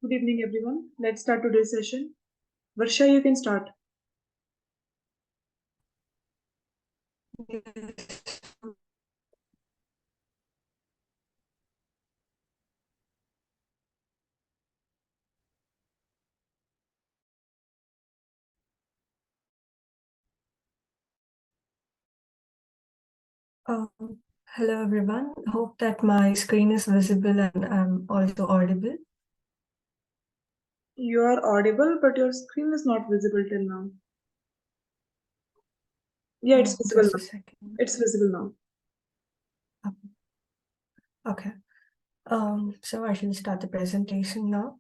Good evening, everyone. Let's start today's session. Varsha, you can start. Um, Hello everyone. Hope that my screen is visible and I'm also audible. You are audible, but your screen is not visible till now. Yeah, it's visible Just a now. second. It's visible now. Okay. So I shall start the presentation now.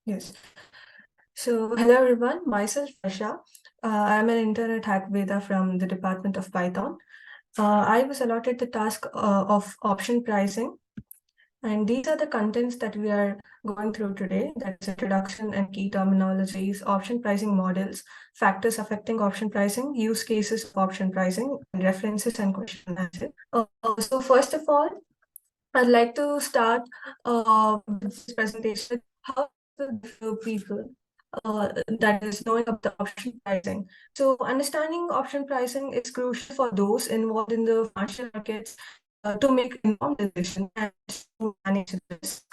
Yes. So hello everyone. Myself Varsha. I'm an intern at Hackveda from the Department of Python. I was allotted the task of option pricing. And these are the contents that we are going through today. That is introduction and key terminologies, option pricing models, factors affecting option pricing, use cases of option pricing, and references and question and answer. So first of all, I'd like to start with this presentation. How the people that is knowing about the option pricing. So understanding option pricing is crucial for those involved in the financial markets to make informed decisions and to manage risk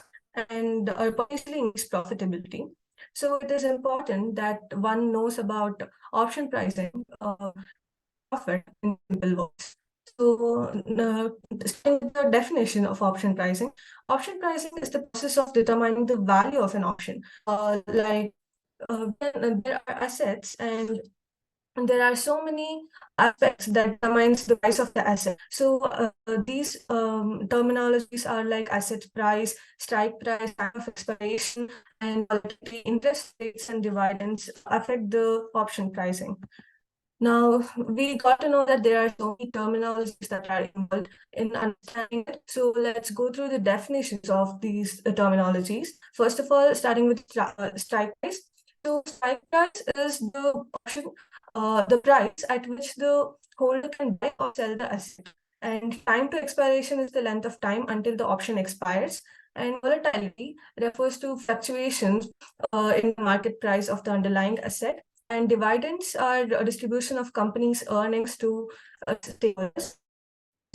and potentially increase profitability. So it is important that one knows about option pricing, profit in simple words. So, starting with the definition of option pricing is the process of determining the value of an option. There are assets and there are so many aspects that determines the price of the asset. So these terminologies are like asset price, strike price, time of expiration, and volatility, interest rates and dividends affect the option pricing. Now, we got to know that there are so many terminologies that are involved in understanding it. So let's go through the definitions of these terminologies. First of all, starting with strike price. So strike price is the option, the price at which the holder can buy or sell the asset. And time to expiration is the length of time until the option expires. And volatility refers to fluctuations in the market price of the underlying asset, and dividends are a distribution of companies' earnings to stakeholders.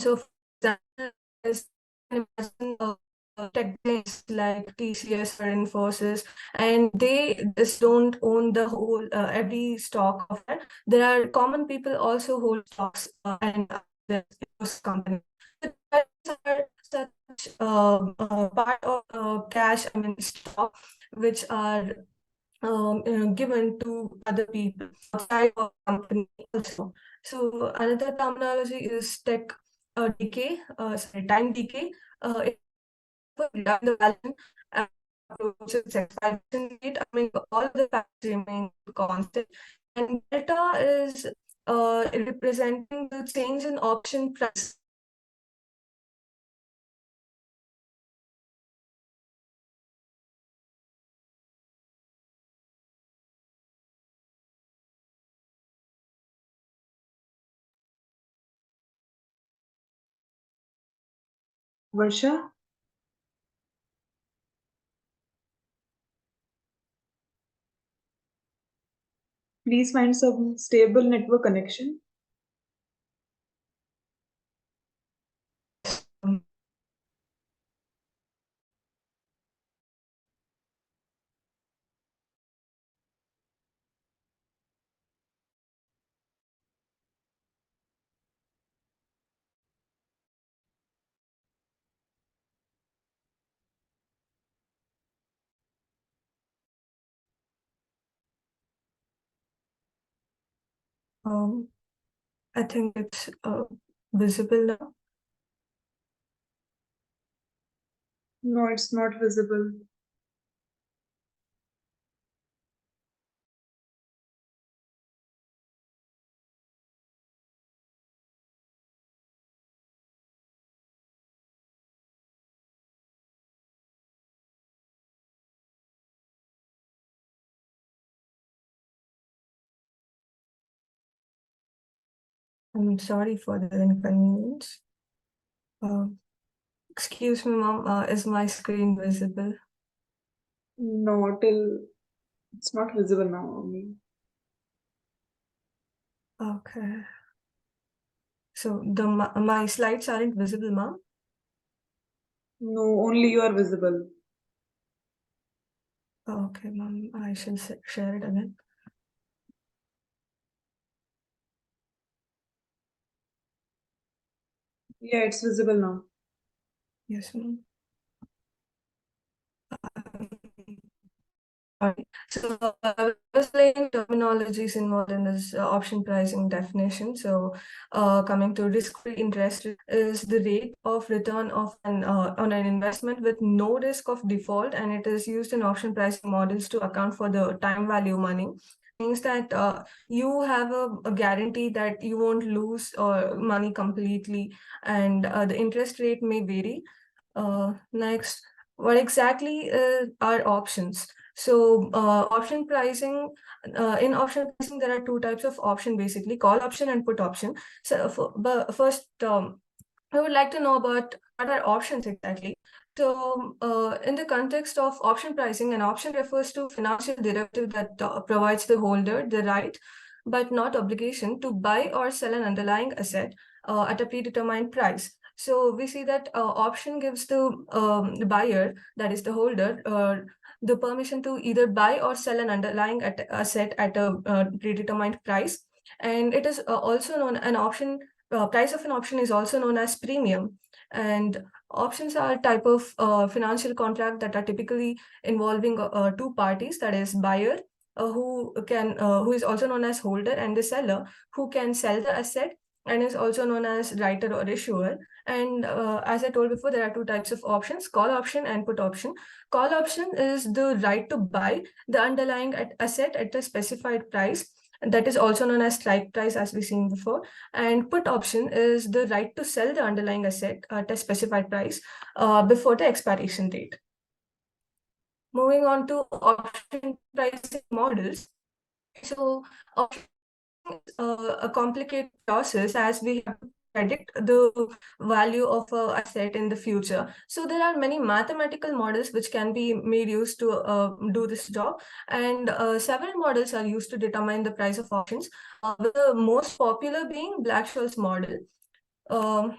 So, for example, as you can imagine tech giants like TCS or Infosys, and they just don't own the whole every stock of it. There are common people also hold stocks and those companies. So that are such part of cash, I mean stock, which are given to other people outside of company also. So another terminology is tech decay, time decay. It regarding the value and approaches expansion rate. I mean, all the factors remain constant. And delta is representing the change in option price. Varsha, please find some stable network connection. Um, um, I think it's visible now. No, it's not visible. I'm sorry for the inconvenience. Uh, Excuse me, ma'am, is my screen visible? No, till it's not visible now only. Okay. So my slides aren't visible, ma'am? No, only you are visible. Okay, ma'am, I shall share it again. Yeah, it's visible now. Yes, ma'am. Alright. So I was playing terminologies involved in this option pricing definition. So coming to risk-free interest is the rate of return of on an investment with no risk of default, and it is used in option pricing models to account for the time value money. Means that you have a guarantee that you won't lose money completely, and the interest rate may vary. Next, what exactly are options? So option pricing, in option pricing, there are two types of option, basically call option and put option. So first, I would like to know about what are options exactly. So in the context of option pricing, an option refers to financial derivative that provides the holder the right, but not obligation, to buy or sell an underlying asset at a predetermined price. So we see that option gives the buyer, that is the holder, the permission to either buy or sell an underlying asset at a predetermined price. And it is also known, an option price of an option is also known as premium. And options are a type of financial contract that are typically involving two parties, that is buyer who is also known as holder, and the seller who can sell the asset and is also known as writer or issuer. And as I told before, there are two types of options, call option and put option. Call option is the right to buy the underlying asset at a specified price, and that is also known as strike price, as we've seen before. And put option is the right to sell the underlying asset at a specified price before the expiration date. Moving on to option pricing models. So option is a complicated process, as we have to predict the value of a asset in the future. So there are many mathematical models which can be made use to do this job, and several models are used to determine the price of options, with the most popular being Black-Scholes model. Um,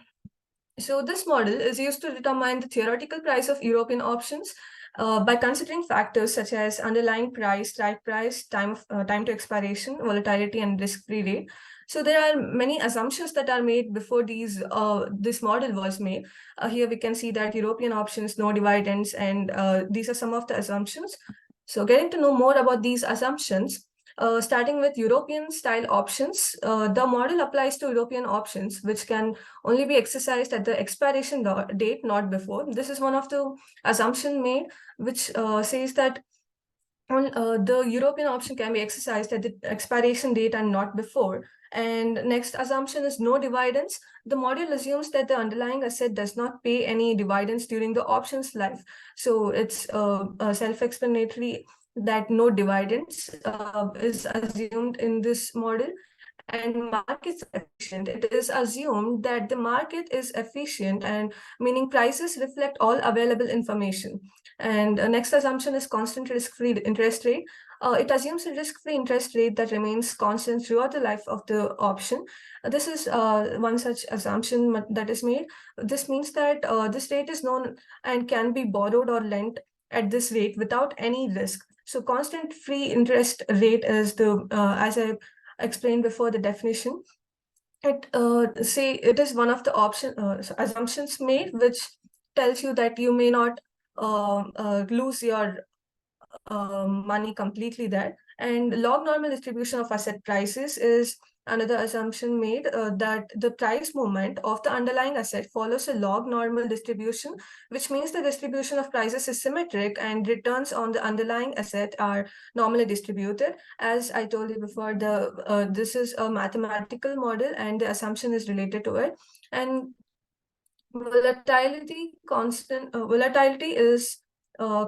so this model is used to determine the theoretical price of European options by considering factors such as underlying price, strike price, time to expiration, volatility, and risk-free rate. So there are many assumptions that are made before this model was made. Here we can see that European options, no dividends, and these are some of the assumptions. So getting to know more about these assumptions, starting with European style options, the model applies to European options, which can only be exercised at the expiration date, not before. This is one of the assumption made, which says that the European option can be exercised at the expiration date and not before. And next assumption is no dividends. The model assumes that the underlying asset does not pay any dividends during the option's life. So it's self-explanatory that no dividends is assumed in this model. And markets efficient. It is assumed that the market is efficient, and meaning prices reflect all available information. And next assumption is constant risk-free interest rate. It assumes a risk-free interest rate that remains constant throughout the life of the option. This is one such assumption that is made. This means that this rate is known and can be borrowed or lent at this rate without any risk. So constant free interest rate is the, as I explained before, the definition. It is one of the assumptions made, which tells you that you may not lose your money completely there. And log normal distribution of asset prices is another assumption made, that the price movement of the underlying asset follows a log normal distribution, which means the distribution of prices is symmetric and returns on the underlying asset are normally distributed. As I told you before, this is a mathematical model and the assumption is related to it. And volatility is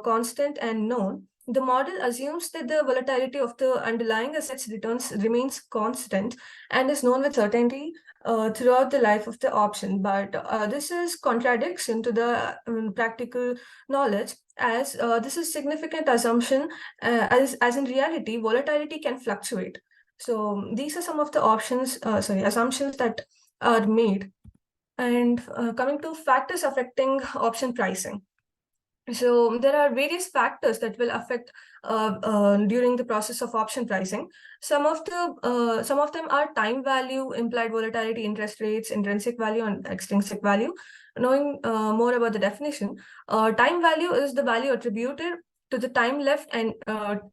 constant and known. The model assumes that the volatility of the underlying assets returns remains constant and is known with certainty. throughout the life of the option. But this is contradiction to the practical knowledge, as this is significant assumption, as in reality, volatility can fluctuate. So these are some of the assumptions that are made. And coming to factors affecting option pricing. So there are various factors that will affect during the process of option pricing. Some of them are time value, implied volatility, interest rates, intrinsic value, and extrinsic value. Knowing more about the definition, time value is the value attributed to the time left and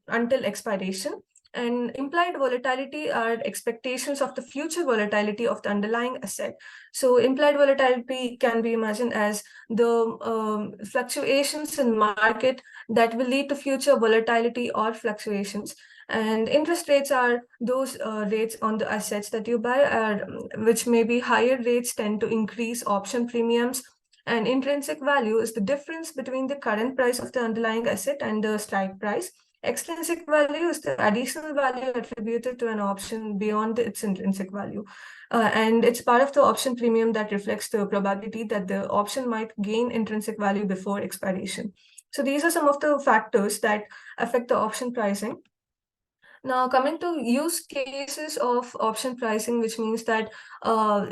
until expiration. And implied volatility are expectations of the future volatility of the underlying asset. So implied volatility can be imagined as the fluctuations in market that will lead to future volatility or fluctuations. And interest rates are those rates on the assets that you buy, which may be higher rates tend to increase option premiums. And intrinsic value is the difference between the current price of the underlying asset and the strike price. Extrinsic value is the additional value attributed to an option beyond its intrinsic value. And it's part of the option premium that reflects the probability that the option might gain intrinsic value before expiration. So these are some of the factors that affect the option pricing. Now, coming to use cases of option pricing, which means that,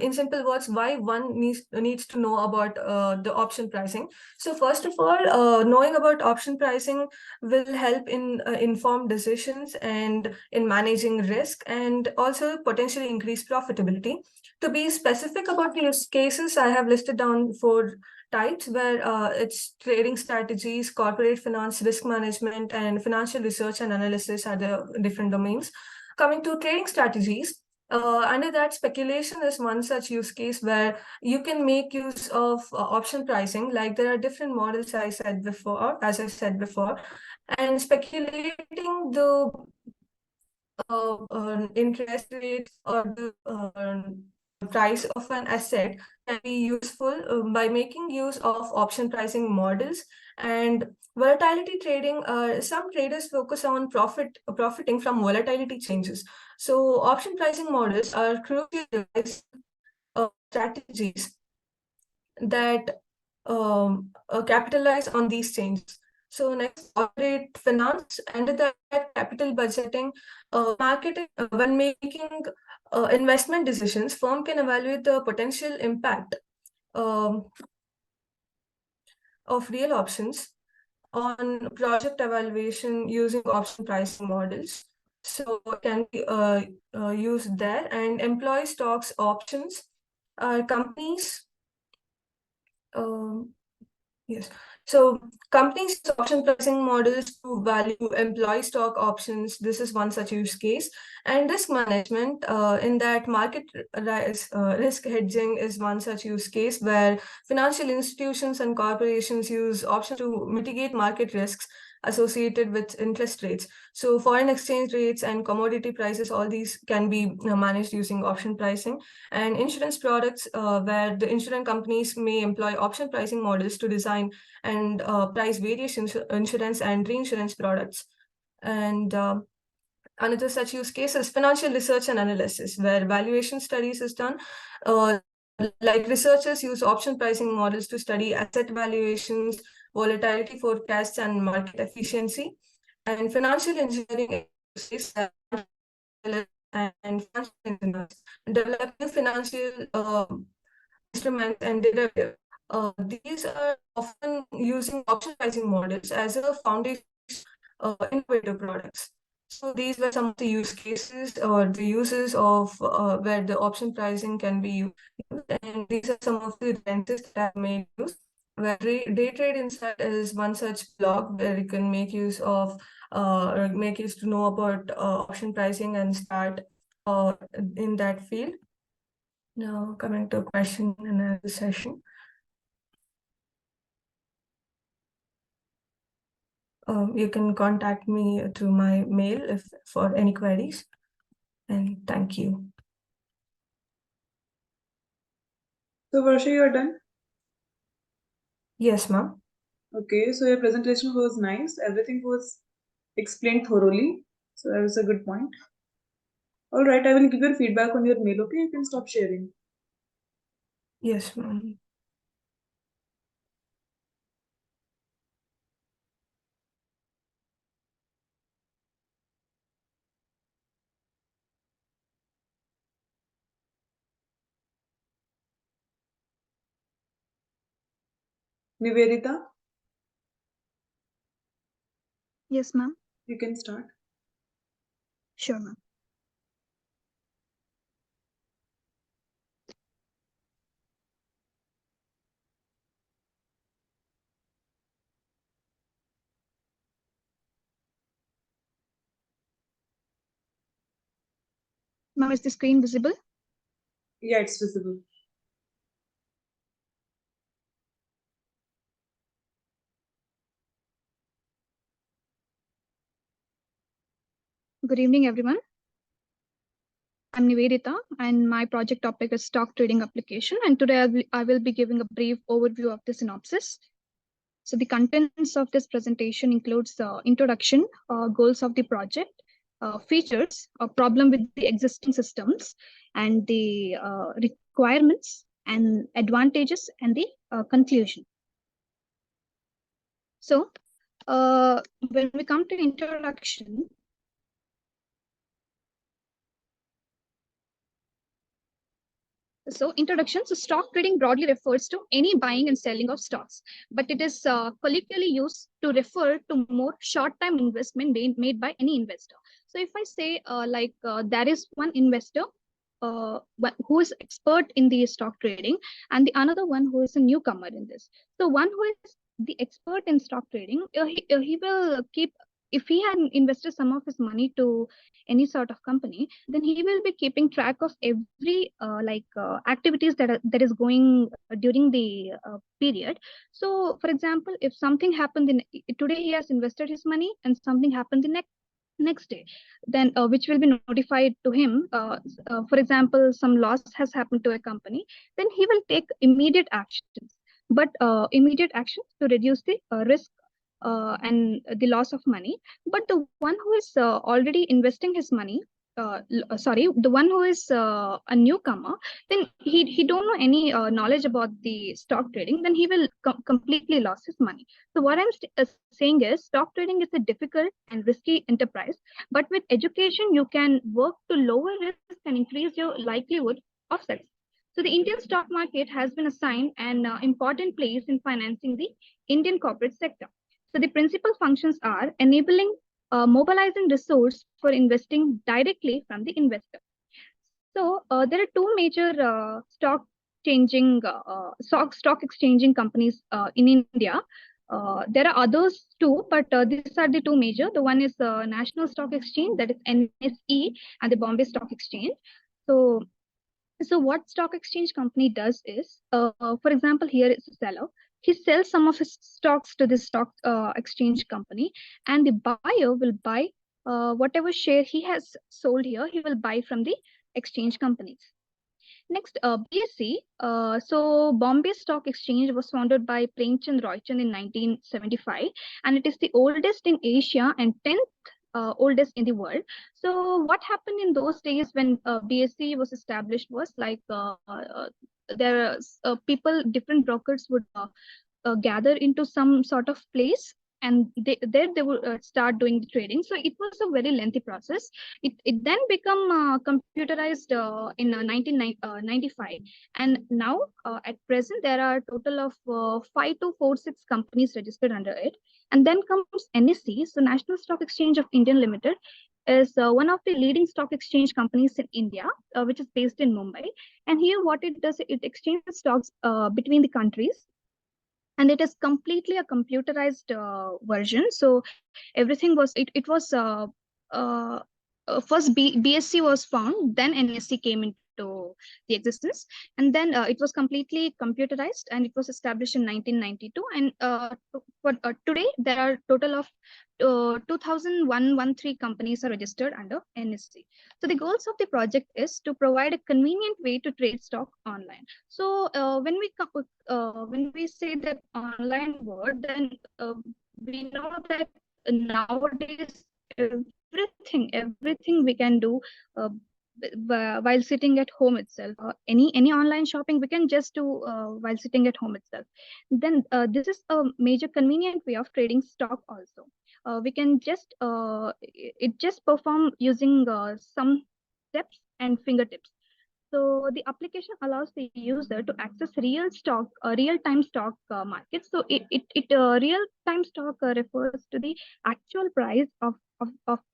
in simple words, why one needs to know about the option pricing. So first of all, knowing about option pricing will help in informed decisions and in managing risk, and also potentially increase profitability. To be specific about the use cases, I have listed down 4 types, where it's trading strategies, corporate finance, risk management, and financial research and analysis are the different domains. Coming to trading strategies, under that, speculation is one such use case where you can make use of option pricing. Like there are different models, as I said before, and speculating the interest rate or the price of an asset can be useful by making use of option pricing models. And volatility trading, some traders focus on profiting from volatility changes. So option pricing models are crucial device strategies that capitalize on these changes. So next, corporate finance. Under that, capital budgeting, marketing. When making investment decisions, firm can evaluate the potential impact um, of real options on project evaluation using option pricing models. So it can be used there. And employee stocks options are companies. Yes. So companies use option pricing models to value employee stock options. This is one such use case. And risk management, in that market risk hedging is one such use case, where financial institutions and corporations use options to mitigate market risks associated with interest rates. So foreign exchange rates and commodity prices, all these can be managed using option pricing. And insurance products, where the insurance companies may employ option pricing models to design and price various insurance and reinsurance products. And another such use case is financial research and analysis, where valuation studies is done. Like researchers use option pricing models to study asset valuations, volatility forecasts, and market efficiency. And financial engineering is and financial engineers develop new financial instruments and derivatives. These are often using option pricing models as a foundation innovative products. So these were some of the use cases or the uses of where the option pricing can be used. And these are some of the references that I made use. Where Day Trade Insight is one such blog where you can make use of or make use to know about option pricing and start in that field. Now coming to question and answer session. You can contact me through my mail if for any queries. And thank you. So Varsha, you are done? Yes, ma'am. Okay, so your presentation was nice. Everything was explained thoroughly. So that was a good point. All right, I will give your feedback on your mail. Okay, you can stop sharing. Yes, ma'am. Nivedita, Yes, ma'am. you can start. Sure, ma'am. Ma'am, is the screen visible? Yeah, it's visible. Good evening, everyone. I'm Nivedita, and my project topic is stock trading application. And today I will be giving a brief overview of the synopsis. So the contents of this presentation includes the introduction, goals of the project, features, a problem with the existing systems, and the requirements and advantages, and the conclusion. So when we come to introduction, introduction. So stock trading broadly refers to any buying and selling of stocks, but it is colloquially used to refer to more short-term investment made by any investor. So if I say there is one investor who is expert in the stock trading, and the another one who is a newcomer in this. So one who is the expert in stock trading, he will keep, if he had invested some of his money to any sort of company, then he will be keeping track of every activities that is going during the period. So for example, if something happened in today, he has invested his money and something happened the next day, then which will be notified to him. For example, some loss has happened to a company, then he will take immediate actions, but immediate actions to reduce the risk and the loss of money. But the one who is already investing his money, the one who is a newcomer, then he don't know any knowledge about the stock trading, then he will completely lose his money. So what I'm saying is, stock trading is a difficult and risky enterprise, but with education you can work to lower risk and increase your likelihood of success. So the Indian stock market has been assigned an important place in financing the Indian corporate sector. So the principal functions are enabling mobilizing resource for investing directly from the investor. So there are two major stock exchanging companies in India. There are others too, but these are the two major. The one is National Stock Exchange, that is NSE, and the Bombay Stock Exchange. So what stock exchange company does is, for example, here is a seller. He sells some of his stocks to this stock exchange company, and the buyer will buy whatever share he has sold here, he will buy from the exchange companies. Next, BSE. So Bombay Stock Exchange was founded by Premchand Roychand in 1975, and it is the oldest in Asia and 10th oldest in the world. So what happened in those days when BSE was established was like there people, different brokers would gather into some sort of place, and there they would start doing the trading. So it was a very lengthy process. It then become computerized in 1995, and now at present there are a total of 5246 companies registered under it. And then comes NSE, so National Stock Exchange of India Limited, is one of the leading stock exchange companies in India, which is based in Mumbai. And here what it does, it exchanges stocks between the countries, and it is completely a computerized version. So everything was, it was uh, first BSC was found, then NSC came into the existence, and then it was completely computerized, and it was established in 1992. And today there are total of 2113 companies are registered under NSC. So the goals of the project is to provide a convenient way to trade stock online. So when we say that online word, then we know that nowadays everything we can do while sitting at home itself. Any online shopping we can just do while sitting at home itself. Then this is a major convenient way of trading stock also. We can just it just perform using some steps and fingertips. So the application allows the user to access real-time stock markets. So real-time stock refers to the actual price of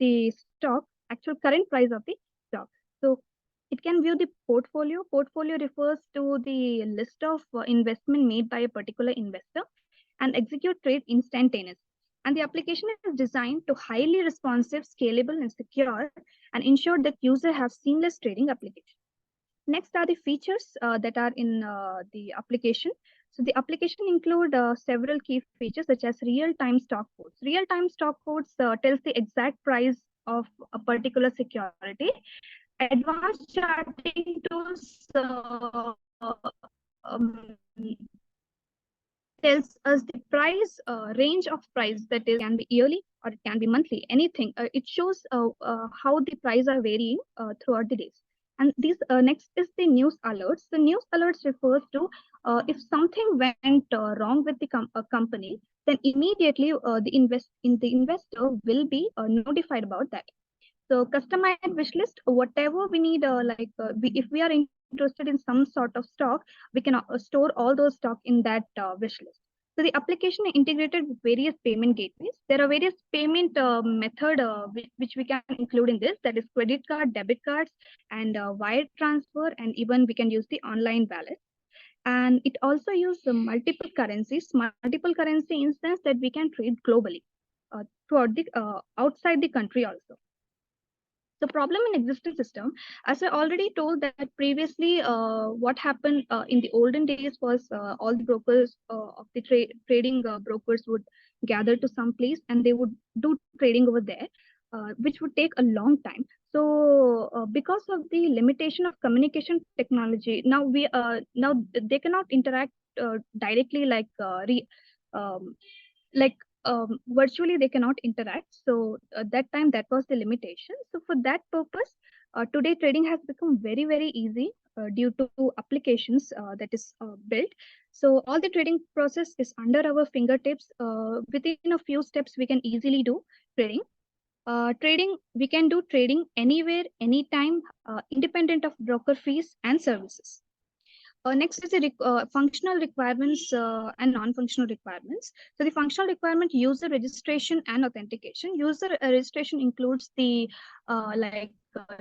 the stock, actual current price of the stock. So it can view the portfolio. Portfolio refers to the list of investment made by a particular investor and execute trade instantaneously. And the application is designed to highly responsive, scalable, and secure, and ensure that user have seamless trading application. Next are the features that are in the application. So the application include several key features such as real-time stock quotes. Real-time stock quotes tells the exact price of a particular security. Advanced charting tools um, tells us the price range of price, that is can be yearly or it can be monthly, anything. It shows how the price are varying throughout the days. And this next is the news alerts. The news alerts refers to if something went wrong with the company, then immediately the investor will be notified about that. So customized wish list, whatever we need, if we are interested in some sort of stock, we can store all those stock in that wish list. So the application is integrated with various payment gateways. There are various payment method which we can include in this. That is credit card, debit cards, and wire transfer, and even we can use the online wallet. And it also uses multiple currencies. Multiple currency instance that we can trade globally throughout the outside the country also. The problem in existing system, as I already told that previously, what happened in the olden days was all the brokers of the trading brokers would gather to some place and they would do trading over there, which would take a long time. So because of the limitation of communication technology, now they cannot interact directly like virtually they cannot interact. So that time that was the limitation. So for that purpose, today trading has become very, very easy due to applications that is built. So all the trading process is under our fingertips. Within a few steps, we can easily do trading. We can do trading anywhere, anytime, independent of broker fees and services. Next is the functional requirements and non-functional requirements. So the functional requirement, user registration and authentication. User registration includes the username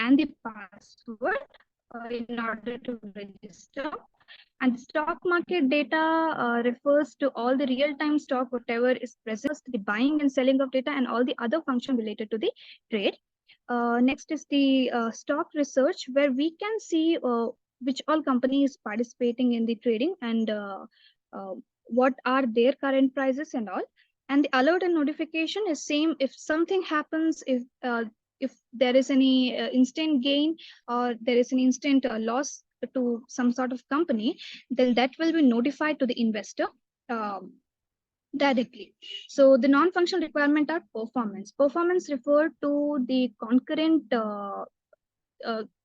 and the password in order to register. And the stock market data refers to all the real-time stock, whatever is present, the buying and selling of data, and all the other functions related to the trade. Next is the stock research, where we can see which all companies participating in the trading and what are their current prices and all. And the alert and notification is same. If something happens, if there is any instant gain or there is an instant loss to some sort of company, then that will be notified to the investor directly. So the non-functional requirement are performance. Performance refer to the concurrent.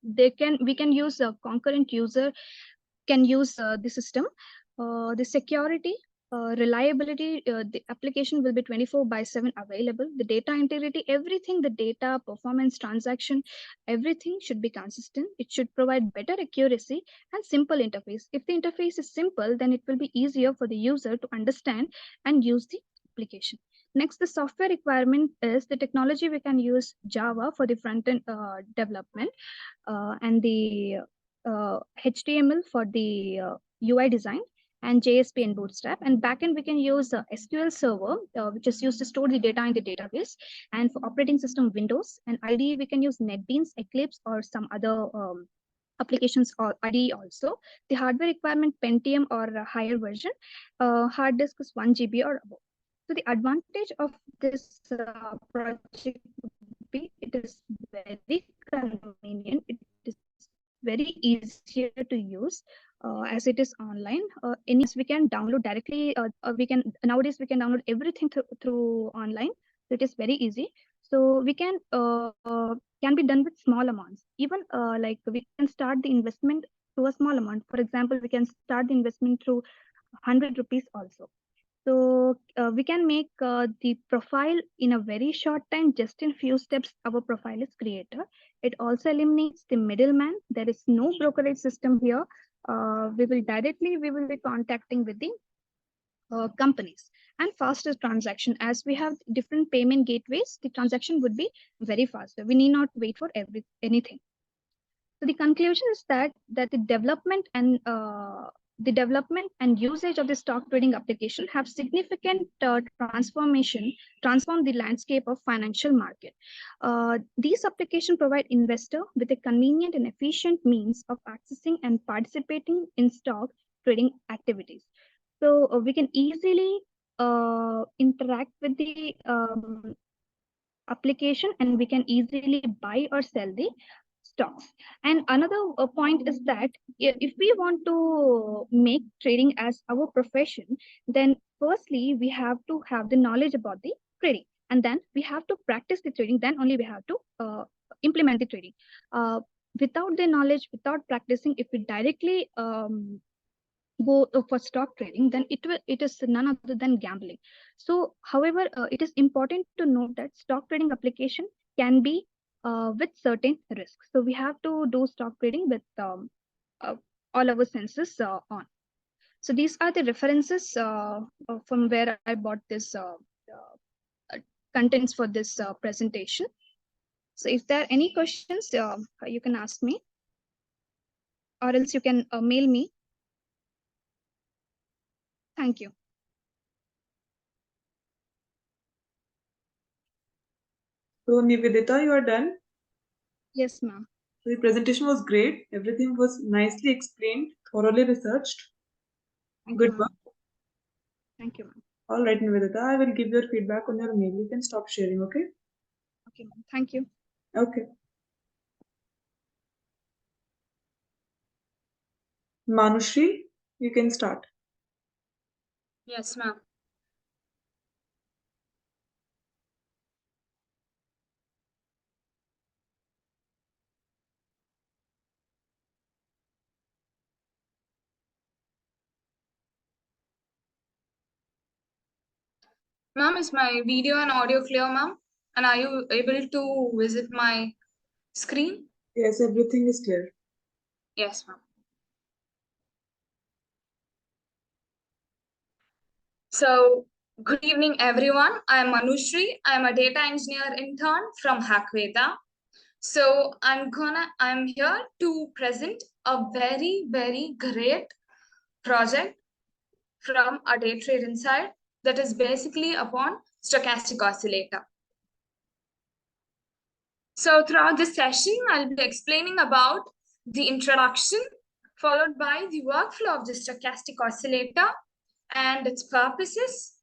We can use a concurrent user can use the system. The security, reliability, the application will be 24/7 available. The data integrity, everything, the data, performance, transaction, everything should be consistent. It should provide better accuracy and simple interface. If the interface is simple, then it will be easier for the user to understand and use the application. Next, the software requirement is the technology. We can use Java for the front-end development and the HTML for the UI design, and JSP and Bootstrap. And backend, we can use SQL Server, which is used to store the data in the database. And for operating system, Windows. And IDE, we can use NetBeans, Eclipse, or some other applications or IDE also. The hardware requirement, Pentium or a higher version. Hard disk is 1 GB or above. So the advantage of this project would be it is very convenient. It is very easier to use as it is online. We can download directly. Nowadays we can download everything through online. So it is very easy. So we can can be done with small amounts. Even like we can start the investment to a small amount. For example, we can start the investment through 100 rupees also. So we can make the profile in a very short time, just in few steps, our profile is created. It also eliminates the middleman. There is no brokerage system here. We will be contacting with the companies, and faster transaction. As we have different payment gateways, the transaction would be very faster. We need not wait for anything. So the conclusion is that the development and usage of the stock trading application have significant transformed the landscape of financial market. These applications provide investor with a convenient and efficient means of accessing and participating in stock trading activities. So we can easily interact with the application, and we can easily buy or sell the stocks. And another point is that if we want to make trading as our profession, then firstly we have to have the knowledge about the trading, and then we have to practice the trading. Then only we have to implement the trading. Without the knowledge, without practicing, if we directly go for stock trading, then it is none other than gambling. So however, it is important to note that stock trading application can be with certain risks. So we have to do stock trading with all our senses on. So these are the references from where I bought this contents for this presentation. So if there are any questions, you can ask me, or else you can mail me. Thank you. So Nivedita, you are done. Yes, ma'am. The presentation was great. Everything was nicely explained, thoroughly researched. Good work. Thank you, ma'am. All right, Nivedita, I will give your feedback on your mail. You can stop sharing, okay? Okay, ma'am. Thank you. Okay. Manushri, you can start. Yes, ma'am. Ma'am, is my video and audio clear, ma'am? And are you able to visit my screen? Yes, everything is clear. Yes, ma'am. So, good evening, everyone. I am MANUSHRI. I am a data engineer intern from Hackveda. So, I'm here to present a very, very great project from a Day Trade Insight that is basically upon stochastic oscillator. So throughout this session, I'll be explaining about the introduction, followed by the workflow of the stochastic oscillator and its purposes,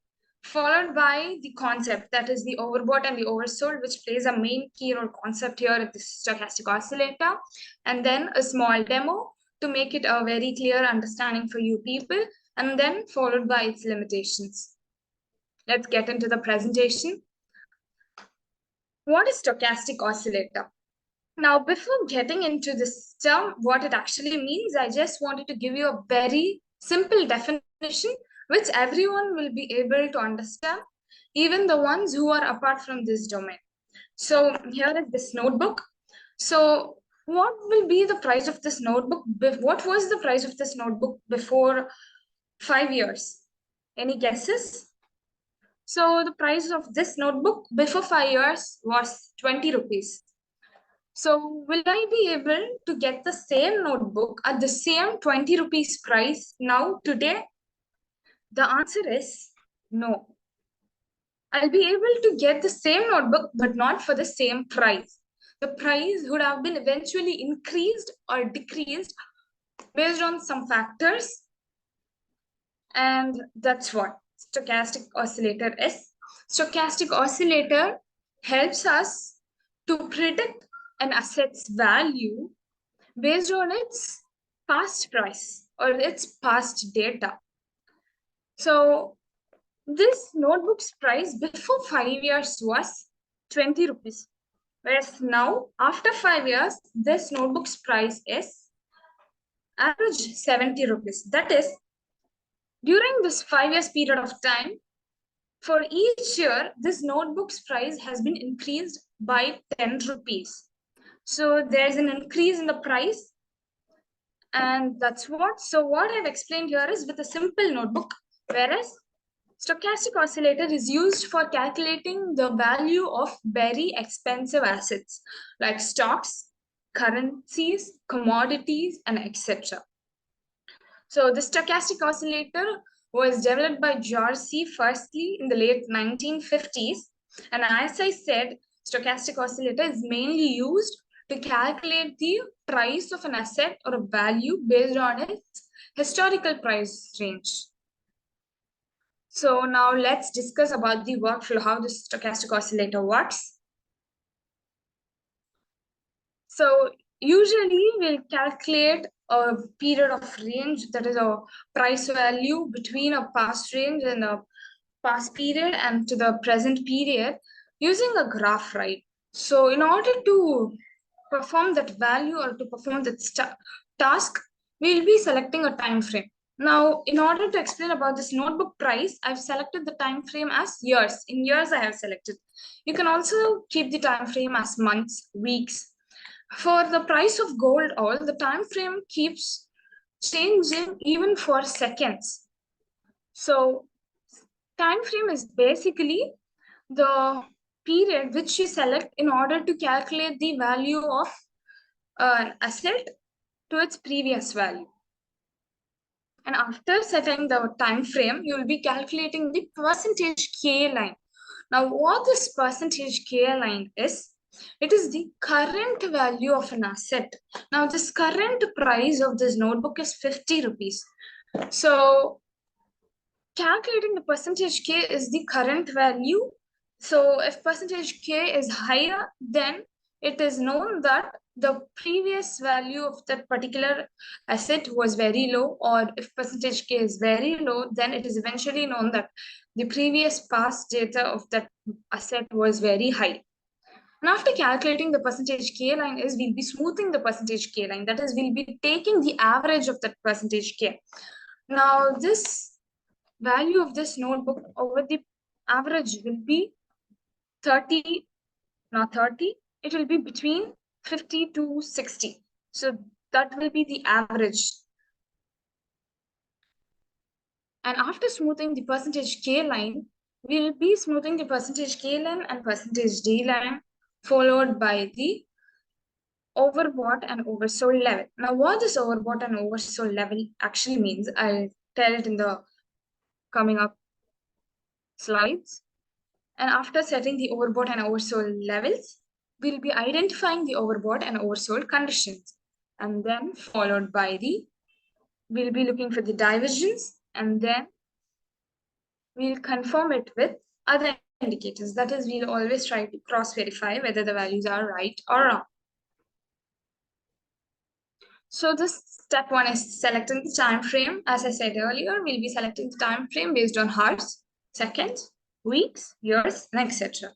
followed by the concept, that is the overbought and the oversold, which plays a main key role concept here at the stochastic oscillator, and then a small demo to make it a very clear understanding for you people, and then followed by its limitations. Let's get into the presentation. What is stochastic oscillator? Now, before getting into this term, what it actually means, I just wanted to give you a very simple definition, which everyone will be able to understand, even the ones who are apart from this domain. So here is this notebook. So what will be the price of this notebook? What was the price of this notebook before 5 years? Any guesses? So the price of this notebook before 5 years was 20 rupees. So will I be able to get the same notebook at the same 20 rupees price now today? The answer is no. I'll be able to get the same notebook, but not for the same price. The price would have been eventually increased or decreased based on some factors. And that's what stochastic oscillator is. Stochastic oscillator helps us to predict an asset's value based on its past price or its past data. So this notebook's price before 5 years was 20 rupees. Whereas now, after 5 years, this notebook's price is average 70 rupees. That is, during this 5 years period of time, for each year, this notebook's price has been increased by 10 rupees. So there's an increase in the price, and that's what. So what I've explained here is with a simple notebook, whereas stochastic oscillator is used for calculating the value of very expensive assets like stocks, currencies, commodities, and etc. So the stochastic oscillator was developed by George firstly in the late 1950s. And as I said, stochastic oscillator is mainly used to calculate the price of an asset or a value based on its historical price range. So now let's discuss about the workflow, how the stochastic oscillator works. So usually we'll calculate a period of range, that is a price value between a past range and a past period and to the present period using a graph, right? So in order to perform that value or to perform that task, we'll be selecting a time frame. Now, in order to explain about this notebook price, I've selected the time frame as years. In years, I have selected. You can also keep the time frame as months, weeks. For the price of gold oil, the time frame keeps changing even for seconds. So time frame is basically the period which you select in order to calculate the value of an asset to its previous value. And after setting the time frame, you will be calculating the percentage K line. Now, what this percentage K line is, it is the current value of an asset. Now, this current price of this notebook is 50 rupees. So, calculating the percentage K is the current value. So, if percentage K is higher, then it is known that the previous value of that particular asset was very low, or if percentage K is very low, then it is eventually known that the previous past data of that asset was very high. And after calculating the percentage K line is, we'll be smoothing the percentage K line. That is, we'll be taking the average of that percentage K. Now, this value of this notebook over the average will be 30, not 30, it will be between 50 to 60. So that will be the average. And after smoothing the percentage K line, we will be smoothing the percentage K line and percentage D line, followed by the overbought and oversold level. Now, what this overbought and oversold level actually means, I'll tell it in the coming up slides. And after setting the overbought and oversold levels, we'll be identifying the overbought and oversold conditions. And then followed by we'll be looking for the divergence, and then we'll confirm it with other indicators. That is, we'll always try to cross-verify whether the values are right or wrong. So this step one is selecting the time frame. As I said earlier, we'll be selecting the time frame based on hours, seconds, weeks, years, and etc.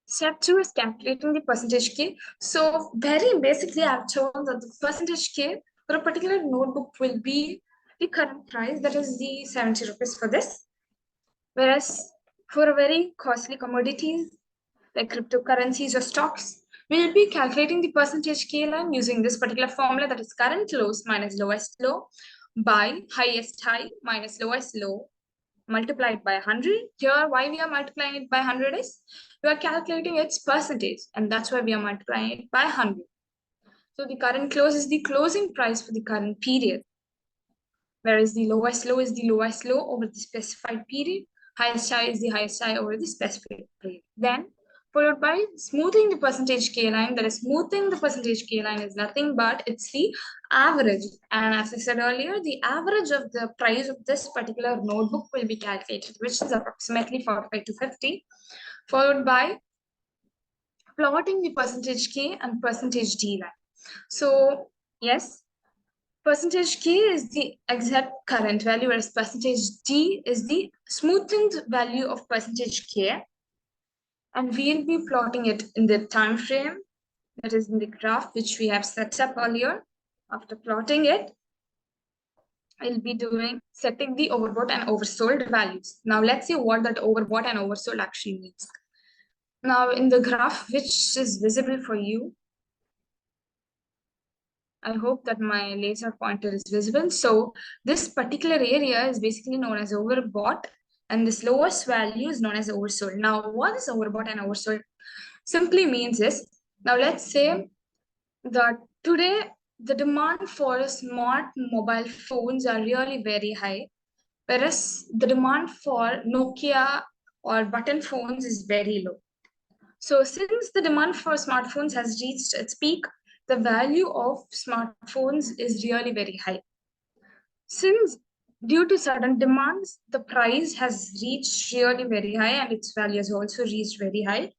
Step two is calculating the percentage K. So very basically, I've told that the percentage K for a particular notebook will be the current price, that is the 70 rupees for this. Whereas for a very costly commodities like cryptocurrencies or stocks, we will be calculating the percentage K line using this particular formula, that is current lows minus lowest low by highest high minus lowest low multiplied by 100. Here, why we are multiplying it by 100 is, we are calculating its percentage, and that's why we are multiplying it by 100. So the current close is the closing price for the current period, whereas the lowest low is the lowest low over the specified period, highest high is the highest high over the specified period. Then followed by smoothing the percentage K line. That is, smoothing the percentage K line is nothing but it's the average. And as I said earlier, the average of the price of this particular notebook will be calculated, which is approximately 45 to 50, followed by plotting the percentage K and percentage D line. So yes, percentage K is the exact current value, whereas percentage D is the smoothened value of percentage K. And we'll be plotting it in the time frame, that is in the graph which we have set up earlier. After plotting it, I'll be setting the overbought and oversold values. Now let's see what that overbought and oversold actually means. Now in the graph which is visible for you, I hope that my laser pointer is visible. So this particular area is basically known as overbought, and this lowest value is known as oversold. Now what is overbought and oversold simply means is, now let's say that today the demand for smart mobile phones are really very high, whereas the demand for Nokia or button phones is very low. So since the demand for smartphones has reached its peak, the value of smartphones is really very high. Since due to sudden demands, the price has reached really very high and its value has also reached very high.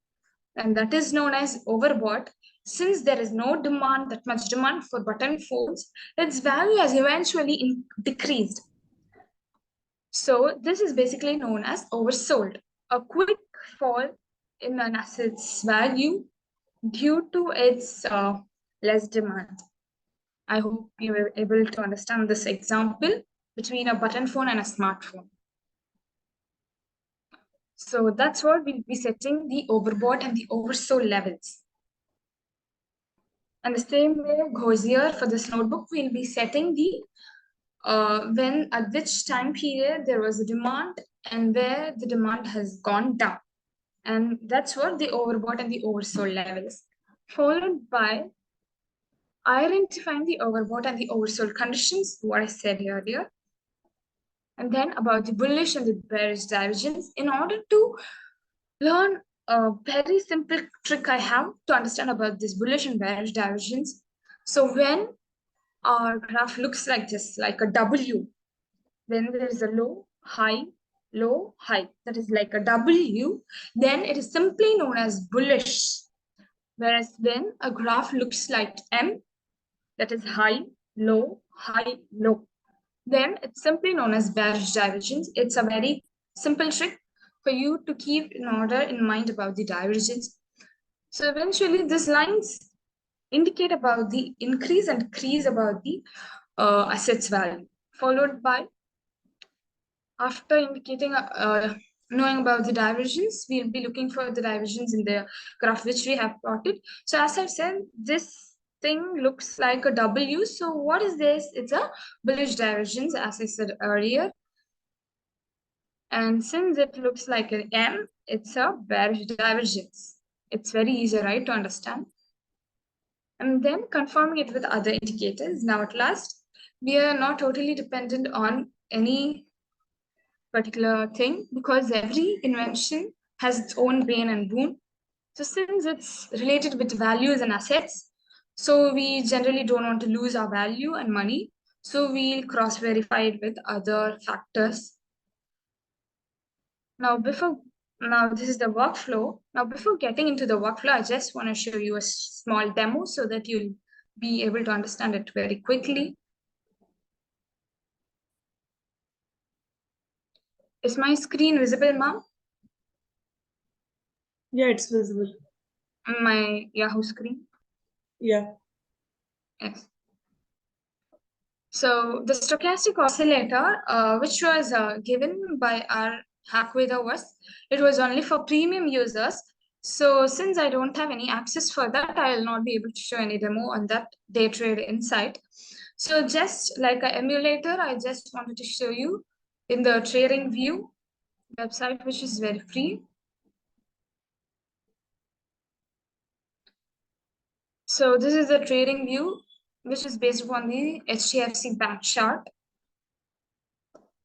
And that is known as overbought. Since there is no demand, that much demand for button phones, its value has eventually decreased. So this is basically known as oversold. A quick fall in an asset's value due to its less demand. I hope you were able to understand this example between a button phone and a smartphone. So that's what we'll be setting the overbought and the oversold levels. And the same way goes here for this notebook, we'll be setting the when at which time period there was a demand and where the demand has gone down. And that's what the overbought and the oversold levels. Followed by identifying the overbought and the oversold conditions, what I said earlier. And then about the bullish and the bearish divergence. In order to learn a very simple trick I have to understand about this bullish and bearish divergence. So when our graph looks like this, like a W, when there is a low, high, that is like a W, then it is simply known as bullish. Whereas when a graph looks like M, that is high, low, then it's simply known as bearish divergence. It's a very simple trick for you to keep in order in mind about the divergence. So eventually these lines indicate about the increase and decrease about the assets value, followed by, after indicating knowing about the divergence, we'll be looking for the divergence in the graph which we have plotted. So as I've said, this thing looks like a W. So what is this? It's a bullish divergence, as I said earlier. And since it looks like an M, it's a bearish divergence. It's very easy, right, to understand. And then confirming it with other indicators. Now at last, we are not totally dependent on any particular thing because every invention has its own bane and boon. So since it's related with values and assets, so we generally don't want to lose our value and money. So we'll cross-verify it with other factors. Now this is the workflow. Now before getting into the workflow, I just want to show you a small demo so that you'll be able to understand it very quickly. Is my screen visible, ma'am? Yeah, it's visible. My Yahoo screen? Yeah. Yes. So the stochastic oscillator, which was given by our Hackveda it was only for premium users. So since I don't have any access for that, I'll not be able to show any demo on that day trade insight. So just like an emulator, I just wanted to show you in the trading view website, which is very free. So this is the trading view, which is based upon the HDFC Bank chart.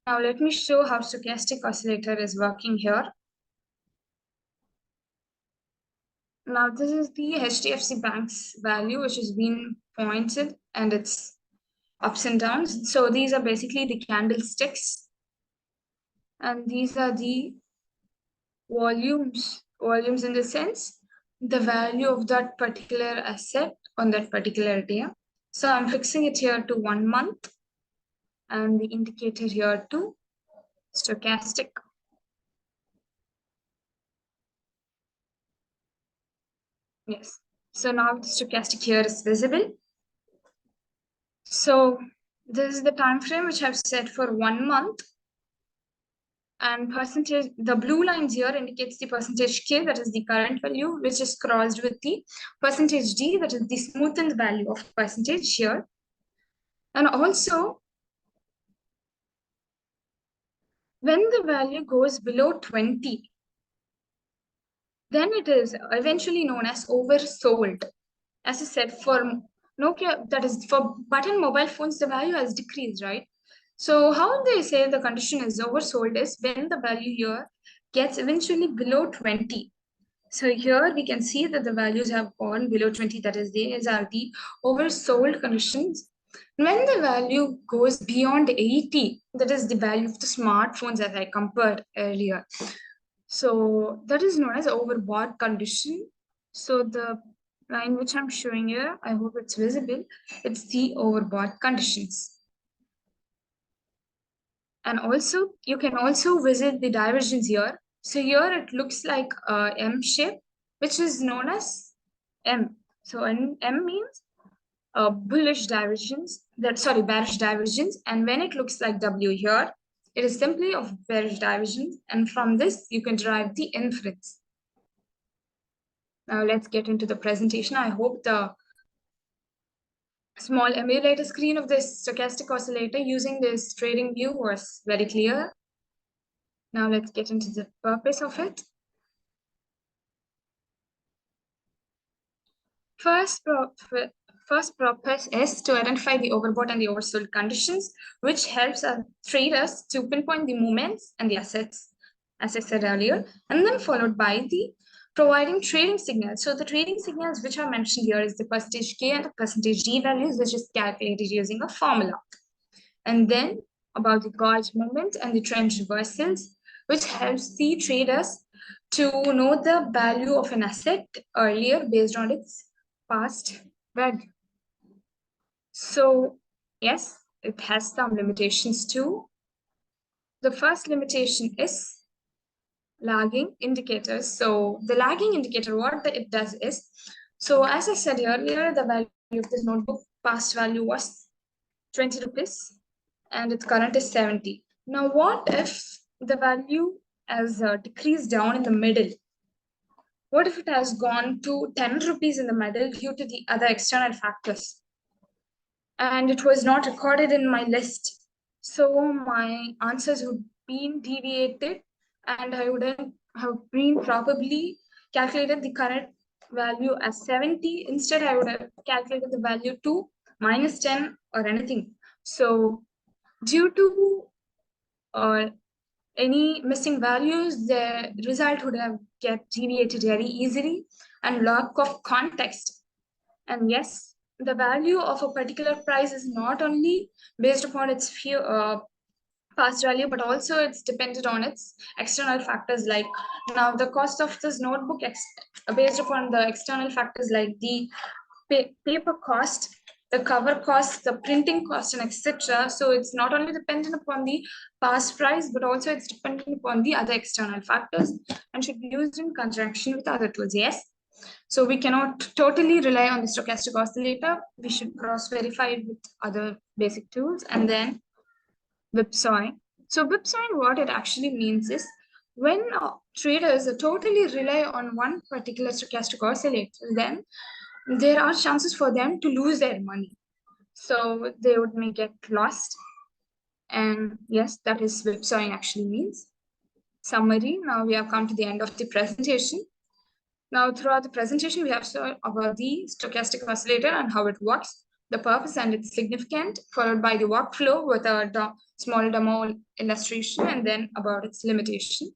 Now let me show how stochastic oscillator is working here. Now this is the HDFC Bank's value, which has been pointed and it's ups and downs. So these are basically the candlesticks. And these are the volumes in the sense, the value of that particular asset on that particular day. So I'm fixing it here to 1 month and the indicator here to stochastic. Yes. So now the stochastic here is visible. So this is the time frame which I've set for 1 month. And percentage, the blue lines here indicates the percentage K, that is the current value, which is crossed with the percentage D, that is the smoothened value of percentage here. And also, when the value goes below 20, then it is eventually known as oversold. As I said, for Nokia, that is for button mobile phones, the value has decreased, right? So how they say the condition is oversold is when the value here gets eventually below 20. So here we can see that the values have gone below 20, that is, these are the oversold conditions. When the value goes beyond 80, that is the value of the smartphones that I compared earlier. So that is known as overbought condition. So the line which I'm showing here, I hope it's visible, it's the overbought conditions. And also, you can also visit the divergence here. So here it looks like a M shape, which is known as M. So M means bullish divergence, bearish divergence. And when it looks like W here, it is simply of bearish divergence. And from this, you can derive the inference. Now let's get into the presentation. I hope the small emulator screen of this stochastic oscillator using this trading view was very clear. Now let's get into the purpose of it. First purpose is to identify the overbought and the oversold conditions, which helps traders to pinpoint the movements and the assets, as I said earlier, and then followed by the providing trading signals. So the trading signals which are mentioned here is the percentage K and the percentage D values, which is calculated using a formula. And then about the gauge movement and the trend reversals, which helps the traders to know the value of an asset earlier based on its past value. So yes, it has some limitations too. The first limitation is lagging indicators. So the lagging indicator, what it does is, so as I said earlier, the value of this notebook past value was 20 rupees and its current is 70. Now what if the value has decreased down in the middle? What if it has gone to 10 rupees in the middle due to the other external factors? And it was not recorded in my list. So my answers would be deviated and I wouldn't have been probably calculated the current value as 70. Instead, I would have calculated the value to minus 10 or anything. So due to any missing values, the result would have get deviated very easily and lack of context. And yes, the value of a particular price is not only based upon its past value, but also it's dependent on its external factors. Like now the cost of this notebook based upon the external factors like the paper cost, the cover cost, the printing cost, and etc. So it's not only dependent upon the past price, but also it's dependent upon the other external factors and should be used in conjunction with other tools. Yes. So we cannot totally rely on the stochastic oscillator. We should cross-verify it with other basic tools and then whipsawing. So whipsawing, what it actually means is when traders totally rely on one particular stochastic oscillator, then there are chances for them to lose their money. So they may get lost. And yes, that is whipsawing actually means. Summary, now we have come to the end of the presentation. Now, throughout the presentation, we have shown about the stochastic oscillator and how it works, the purpose and its significance, followed by the workflow with a small demo illustration, and then about its limitation.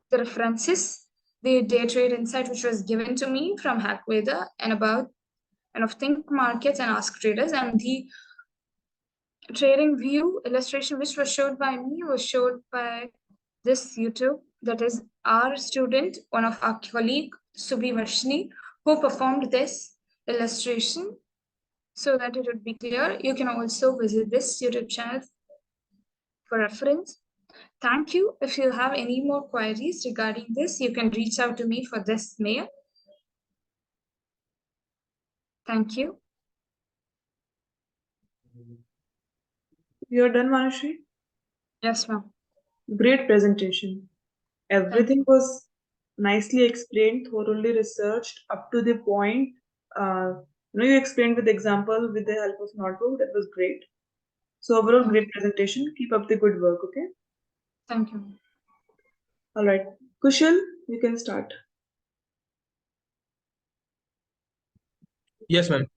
The references, the day trade insight which was given to me from Hackveda and of Think Markets and Ask Traders, and the trading view illustration which was showed by me was showed by this YouTube, that is our student, one of our colleague, Subhi Varshini, who performed this illustration so that it would be clear. You can also visit this YouTube channel for reference. Thank you. If you have any more queries regarding this, you can reach out to me for this mail. Thank you. You're done, Manushri? Yes, ma'am. Great presentation. Everything was nicely explained, thoroughly researched, up to the point. You explained with example with the help of notebook. That was great. So overall, great presentation. Keep up the good work. Okay. Thank you. All right, Kushal, you can start. Yes, ma'am.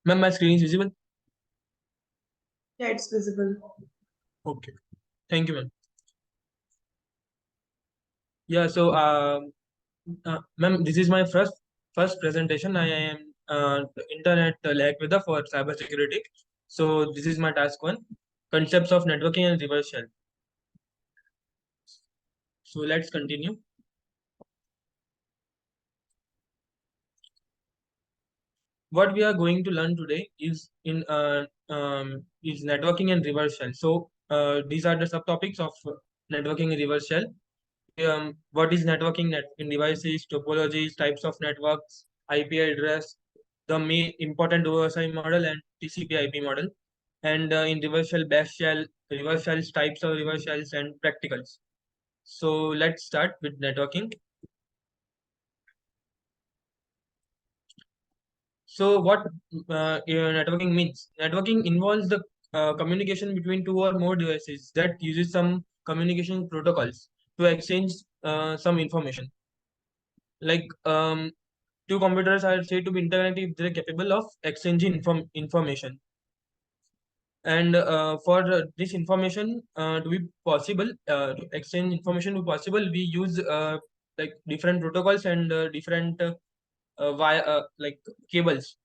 Ma'am, my screen is visible? Yeah, it's visible. Okay. Thank you, ma'am. Yeah, so ma'am, this is my first presentation. I am intern at Hackveda for cybersecurity. So this is my task one, concepts of networking and reverse shell. So let's continue. What we are going to learn today is is networking and reverse shell. So these are the subtopics of networking and reverse shell. What is networking? Networking devices, topologies, types of networks, IP address, the main important OSI model and TCP/IP model, and in reverse shell, bash shell, reverse shells, types of reverse shells, and practicals. So let's start with networking. So what networking means? Networking involves the communication between two or more devices that uses some communication protocols to exchange some information. Like two computers are said to be interconnected if they're capable of exchanging information. And for this information to be possible, to exchange information to be possible, we use like different protocols and different via like cables.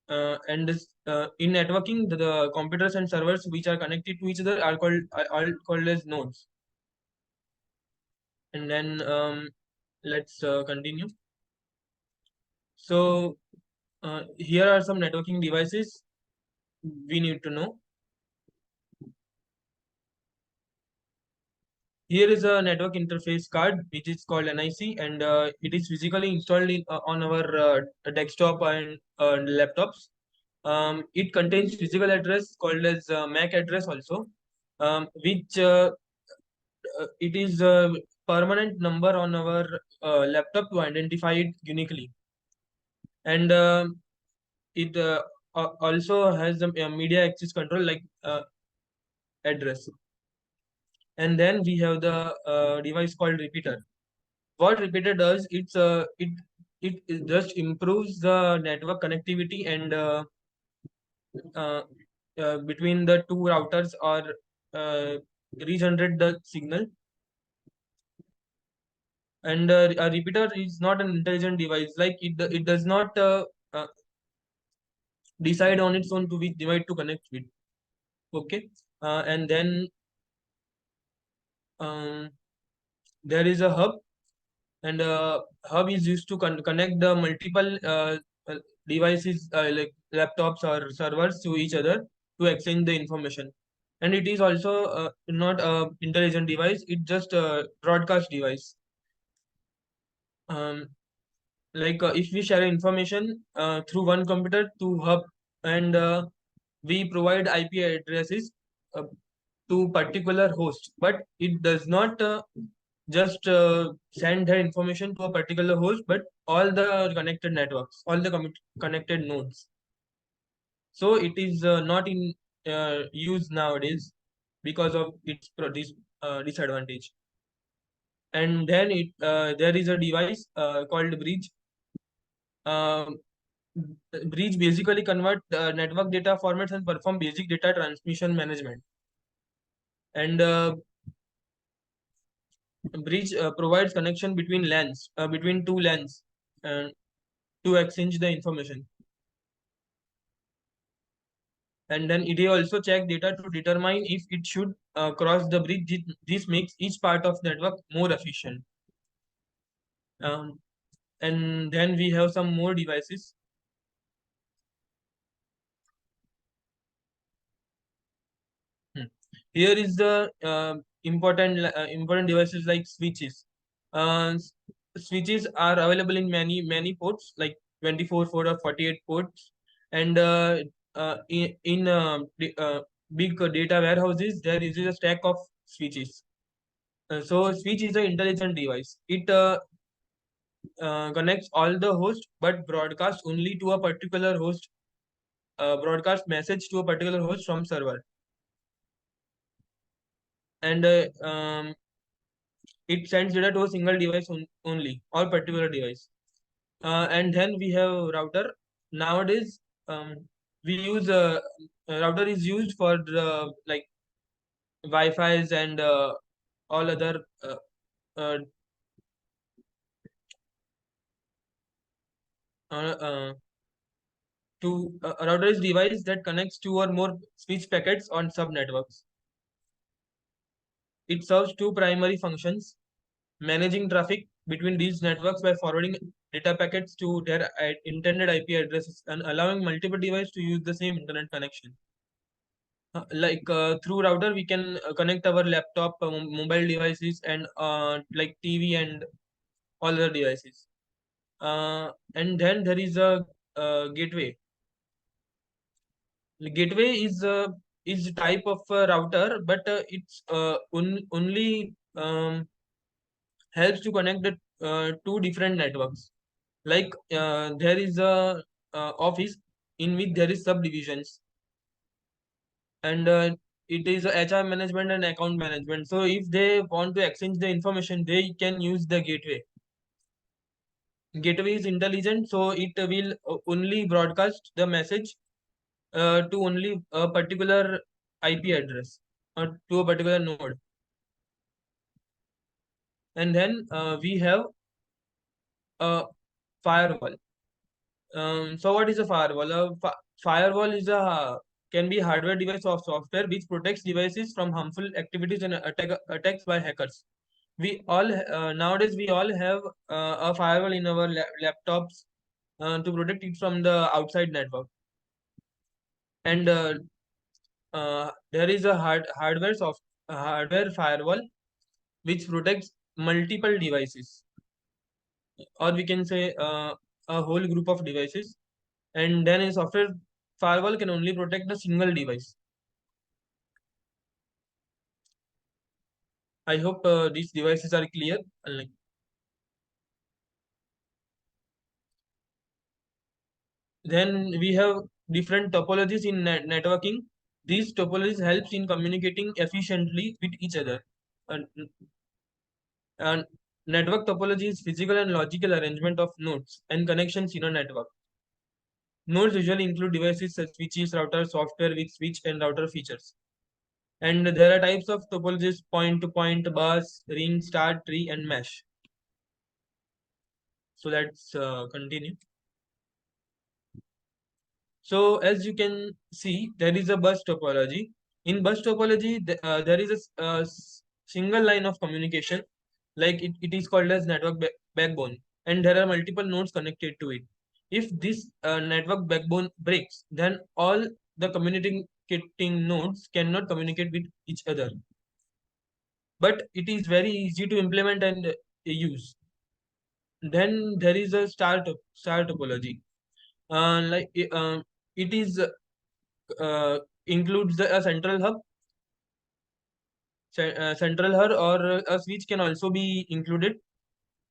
And this, in networking, the computers and servers which are connected to each other are called as nodes. And then let's continue. So here are some networking devices we need to know. Here is a network interface card which is called NIC, and it is physically installed on our desktop and laptops. It contains physical address called as MAC address also, which it is a permanent number on our laptop to identify it uniquely. And it also has the media access control like address. And then we have the device called repeater. What repeater does, it just improves the network connectivity and uh, between the two routers or regenerate the signal. And a repeater is not an intelligent device. Like it does not uh, decide on its own to which device to connect with. Okay, and then um, there is a hub, and hub is used to connect the multiple uh, devices like laptops or servers to each other to exchange the information. And it is also not a intelligent device, it's just a broadcast device. um, like if we share information through one computer to hub, and we provide IP addresses uh, to particular host, but it does not just send their information to a particular host, but all the connected networks, all the connected nodes. So it is not in use nowadays because of its disadvantage. And then there is a device called bridge. Um, Bridge basically convert network data formats and perform basic data transmission management. And bridge provides connection between LANs, between two LANs, to exchange the information. And then it also check data to determine if it should cross the bridge. This makes each part of network more efficient. And then we have some more devices. Here is the important devices like switches. Uh, s- Switches are available in many ports, like 24 port or 48 ports, and in big data warehouses there is a stack of switches. So switch is an intelligent device. It connects all the hosts, but broadcasts only to a particular host. Broadcast message to a particular host from server, and it sends data to a single device only or particular device. And then we have router. Nowadays, we use router is used for the like Wi-Fi's and all other uh, uh, uh, to a router is device that connects two or more switch packets on subnetworks. It serves two primary functions: managing traffic between these networks by forwarding data packets to their intended IP addresses and allowing multiple devices to use the same internet connection. Through router, we can connect our laptop, mobile devices, and like TV and all other devices. And then there is a gateway. The gateway is a type of router, but it's only helps to connect the two different networks. Like there is a office in which there is subdivisions, and it is a HR management and account management. So if they want to exchange the information, they can use the gateway. Gateway is intelligent, so it will only broadcast the message to only a particular IP address or to a particular node. And then we have a firewall. So what is a firewall? Firewall is a can be hardware device or software which protects devices from harmful activities and attacks by hackers. We all nowadays we all have a firewall in our laptops to protect it from the outside network. And there is a hardware firewall which protects multiple devices, or we can say a whole group of devices. And then a software firewall can only protect a single device. I hope these devices are clear. Like, then we have different topologies in networking. These topologies helps in communicating efficiently with each other. And, and network topology is physical and logical arrangement of nodes and connections in a network. Nodes usually include devices such switches, routers, software with switch and router features. And there are types of topologies: point-to-point, bus, ring, star, tree, and mesh. So let's continue. So as you can see, there is a bus topology. In bus topology, there is a single line of communication, like it is called as network backbone, and there are multiple nodes connected to it. If this network backbone breaks, then all the communicating nodes cannot communicate with each other. But it is very easy to implement and use. Then there is a star topology. It is includes a central hub central hub or a switch can also be included.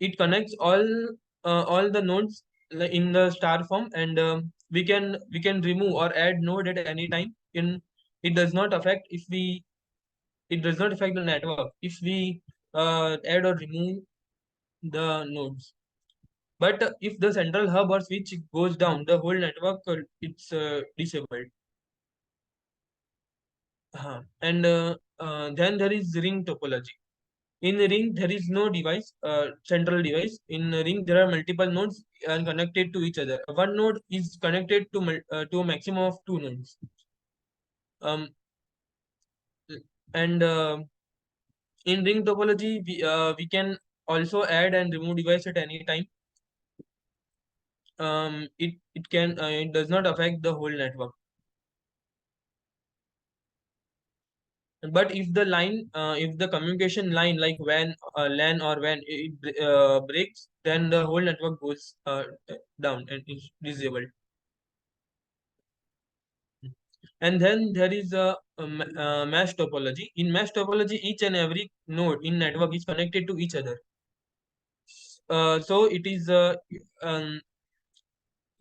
It connects all the nodes in the star form, and we can remove or add node at any time. It does not affect if we it does not affect the network if we add or remove the nodes. But if the central hub or switch goes down, the whole network it's disabled. And then there is ring topology. In the ring, there is no device, central device. In a ring, there are multiple nodes and connected to each other. One node is connected to a maximum of two nodes. Um, and in ring topology, we can also add and remove device at any time. It does not affect the whole network. But if the communication line like WAN, LAN or WAN breaks, then the whole network goes down and is disabled. And then there is a mesh topology. In mesh topology, each and every node in network is connected to each other. So it is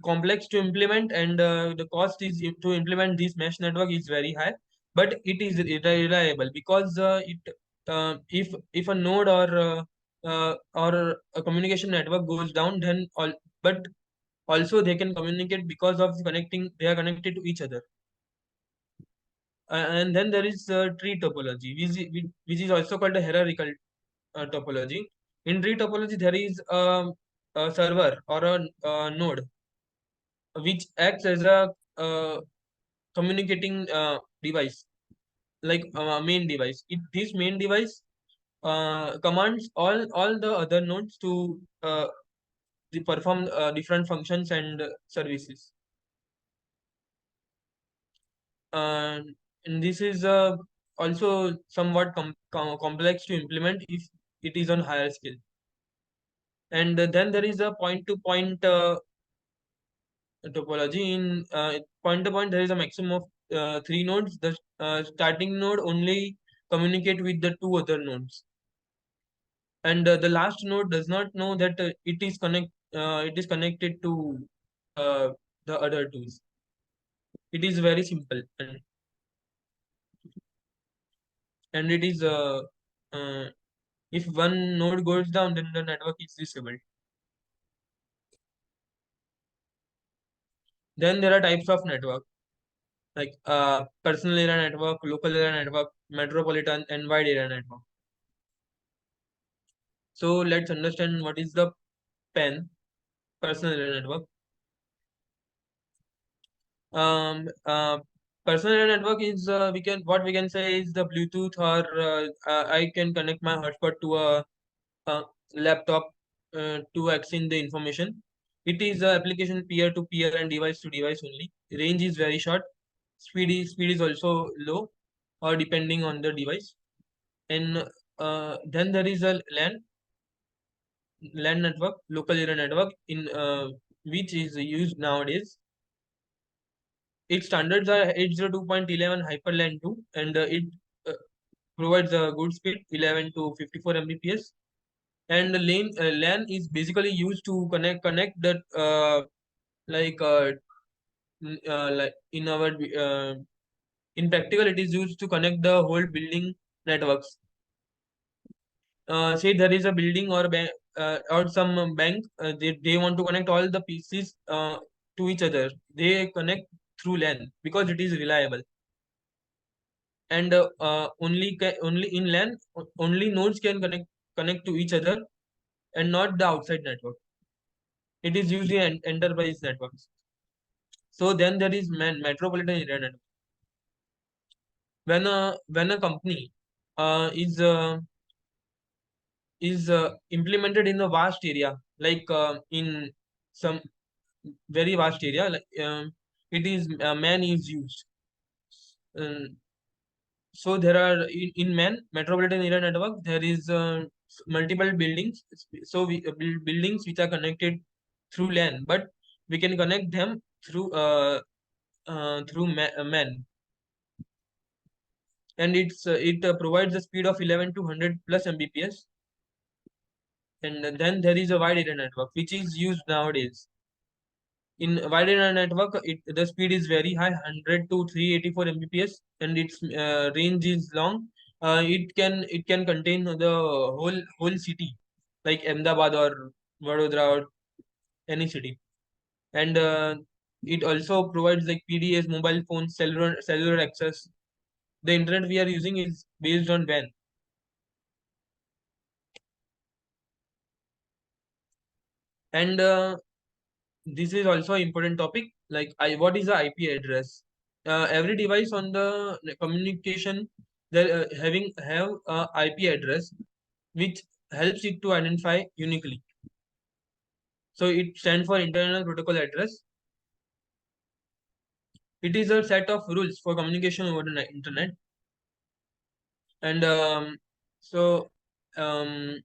complex to implement, and the cost is to implement this mesh network is very high, but it is reliable because if a node or a communication network goes down, then but also they can communicate because of they are connected to each other. And then there is tree topology, which is also called a hierarchical topology. In tree topology, there is a server or a node which acts as a communicating device, like main device. This main device commands all the other nodes to perform different functions and services. And this is also somewhat complex to implement if it is on higher scale. And then there is a point-to-point topology. In point-to-point, there is a maximum of three nodes. The starting node only communicate with the two other nodes, and the last node does not know that it is connected to uh, the other two. It is very simple, and it is uh, if one node goes down, then the network is disabled. Then there are types of network like personal area network, local area network, metropolitan, and wide area network. So let's understand what is the PAN, personal area network. Um, uh, Personal area network is we can say is the Bluetooth, or I can connect my hotspot to a laptop to exchange the information. It is application peer to peer and device to device only. Range is very short. Speed is also low, or depending on the device. And then there is a LAN network, local area network, in which is used nowadays. Its standards are 802.11 HyperLAN 2, and it uh, provides a good speed 11 to 54 Mbps. And the LAN is basically used to connect that like in our in practical, it is used to connect the whole building networks. Say there is a building or bank or some bank, they want to connect all the pieces to each other. They connect through LAN because it is reliable, and only in LAN only nodes can connect to each other and not the outside network. It is usually an enterprise networks. So then there is metropolitan area network. When a company is implemented in a vast area, like in some very vast area, like it is man is used. Um, so there are in man metropolitan area network, there is multiple buildings. So buildings which are connected through LAN, but we can connect them through man. and it provides a speed of 11 to 100 plus Mbps. And then there is a wide area network, which is used nowadays. In wide area network, the speed is very high, 100 to 384 Mbps, and its range is long. It can contain the whole city, like Ahmedabad or Vadodara or any city. And it also provides like PDAs, mobile phones, cellular access. The internet we are using is based on WAN. And this is also an important topic. Like, what is the IP address? Every device on the communication, they have a IP address, which helps it to identify uniquely. So it stands for Internal Protocol Address. It is a set of rules for communication over the internet. And so um,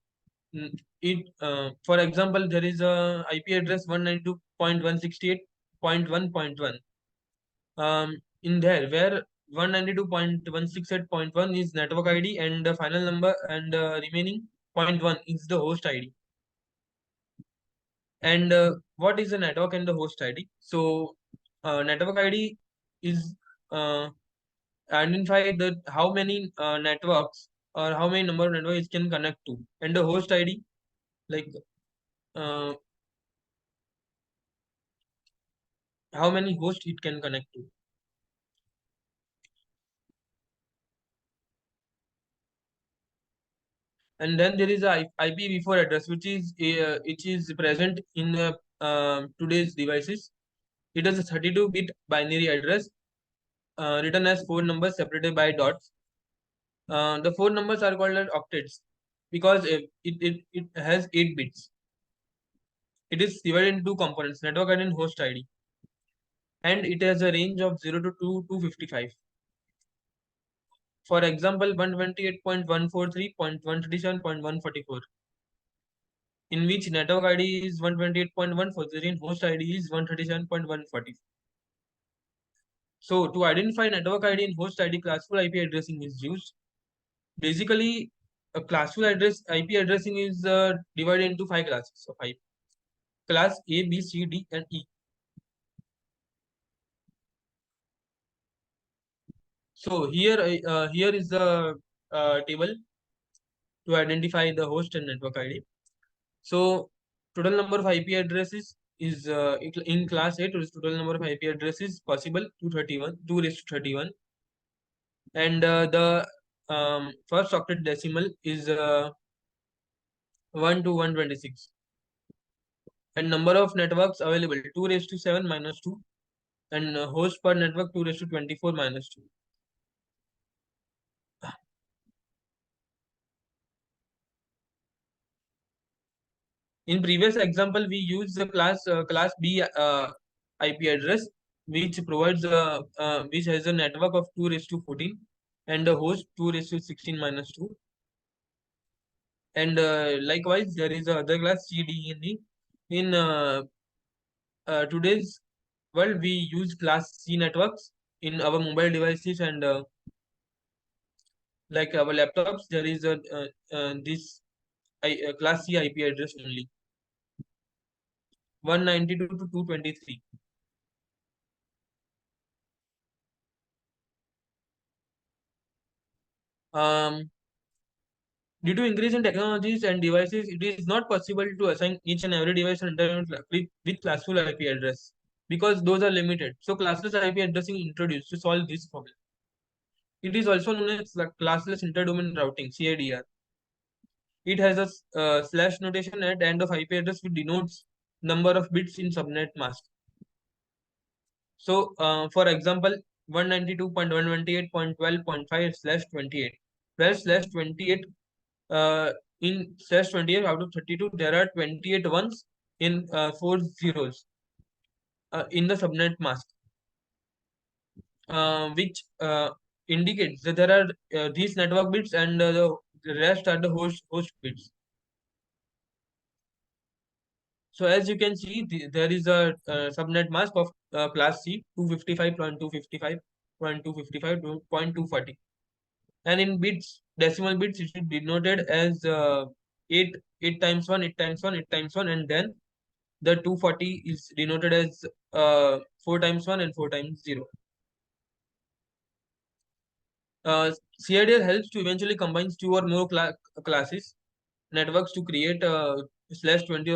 for example, there is a IP address 192.168.1.1. In there, where 192.168.1 is network ID, and the final number and remaining 0.1 is the host ID. And what is the network and the host ID? So network ID is identify that how many networks or how many number of networks it can connect to, and the host ID, like uh, how many hosts it can connect to. And then there is a IPv4 address, which is present in today's devices. It is a 32-bit binary address written as 4 numbers separated by dots. The 4 numbers are called as octets because it has 8 bits. It is divided into two components, network ID and host ID, and it has a range of 0 to 255. For example, 128.143.137.144, in which network ID is 128.143 and host ID is 137.140. So to identify network ID and host ID, classful IP addressing is used. Basically, a classful IP addressing is divided into 5 classes of IP. Class A, B, C, D, and E. So here is the table to identify the host and network ID. So total number of IP addresses is in class A. Total number of IP addresses possible 231, 2 raised to 31, and the first octet decimal is 1 to 126, and number of networks available 2 raised to 7 minus 2, and host per network 2 raised to 24 minus 2. In previous example, we use the class B IP address, which provides which has a network of 2 raised to 14 and the host 2 raised to 16 minus 2. And likewise, there is other class C, D, and E. In today's world, we use class C networks in our mobile devices, and like our laptops, there is this class C IP address only, 192 to 223. Due to increase in technologies and devices, it is not possible to assign each and every device an internet with classful IP address because those are limited. So classless IP addressing introduced to solve this problem. It is also known as classless interdomain routing (CIDR). It has a slash notation at the end of IP address which denotes number of bits in subnet mask. So for example, 192.128.12.5/28, where /28 in /28 out of 32, there are 28 ones in 4 zeros in the subnet mask, which indicates that there are these network bits, and the rest are the host bits. So as you can see, there is a subnet mask of class C 255.255.255.240. and in bits, decimal bits, it is denoted as 8 times 1, 8 times 1, 8 times 1, and then the 240 is denoted as 4 times 1 and 4 times 0. CIDL helps to eventually combine 2 or more classes networks to create /20 or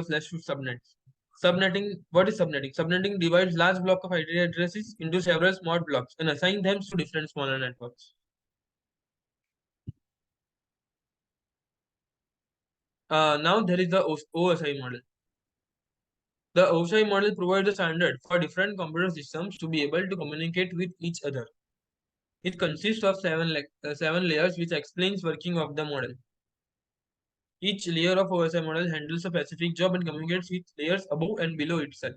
/2 subnets. Subnetting, what is subnetting? Subnetting divides large block of IP addresses into several small blocks and assign them to different smaller networks. Now there is the OSI model. The OSI model provides a standard for different computer systems to be able to communicate with each other. It consists of 7 layers, which explains working of the model. Each layer of OSI model handles a specific job and communicates with layers above and below itself.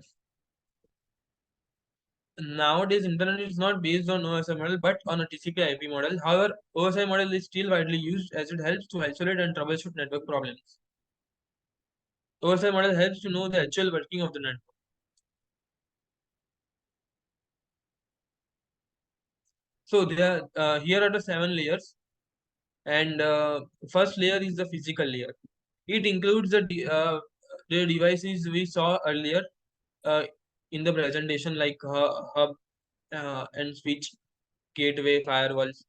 Nowadays, internet is not based on OSI model but on a TCP/IP model. However, OSI model is still widely used as it helps to isolate and troubleshoot network problems. OSI model helps to know the actual working of the network. So there, here are the 7 layers, and first layer is the physical layer. It includes the devices we saw earlier in the presentation, like hub and switch, gateway, firewalls.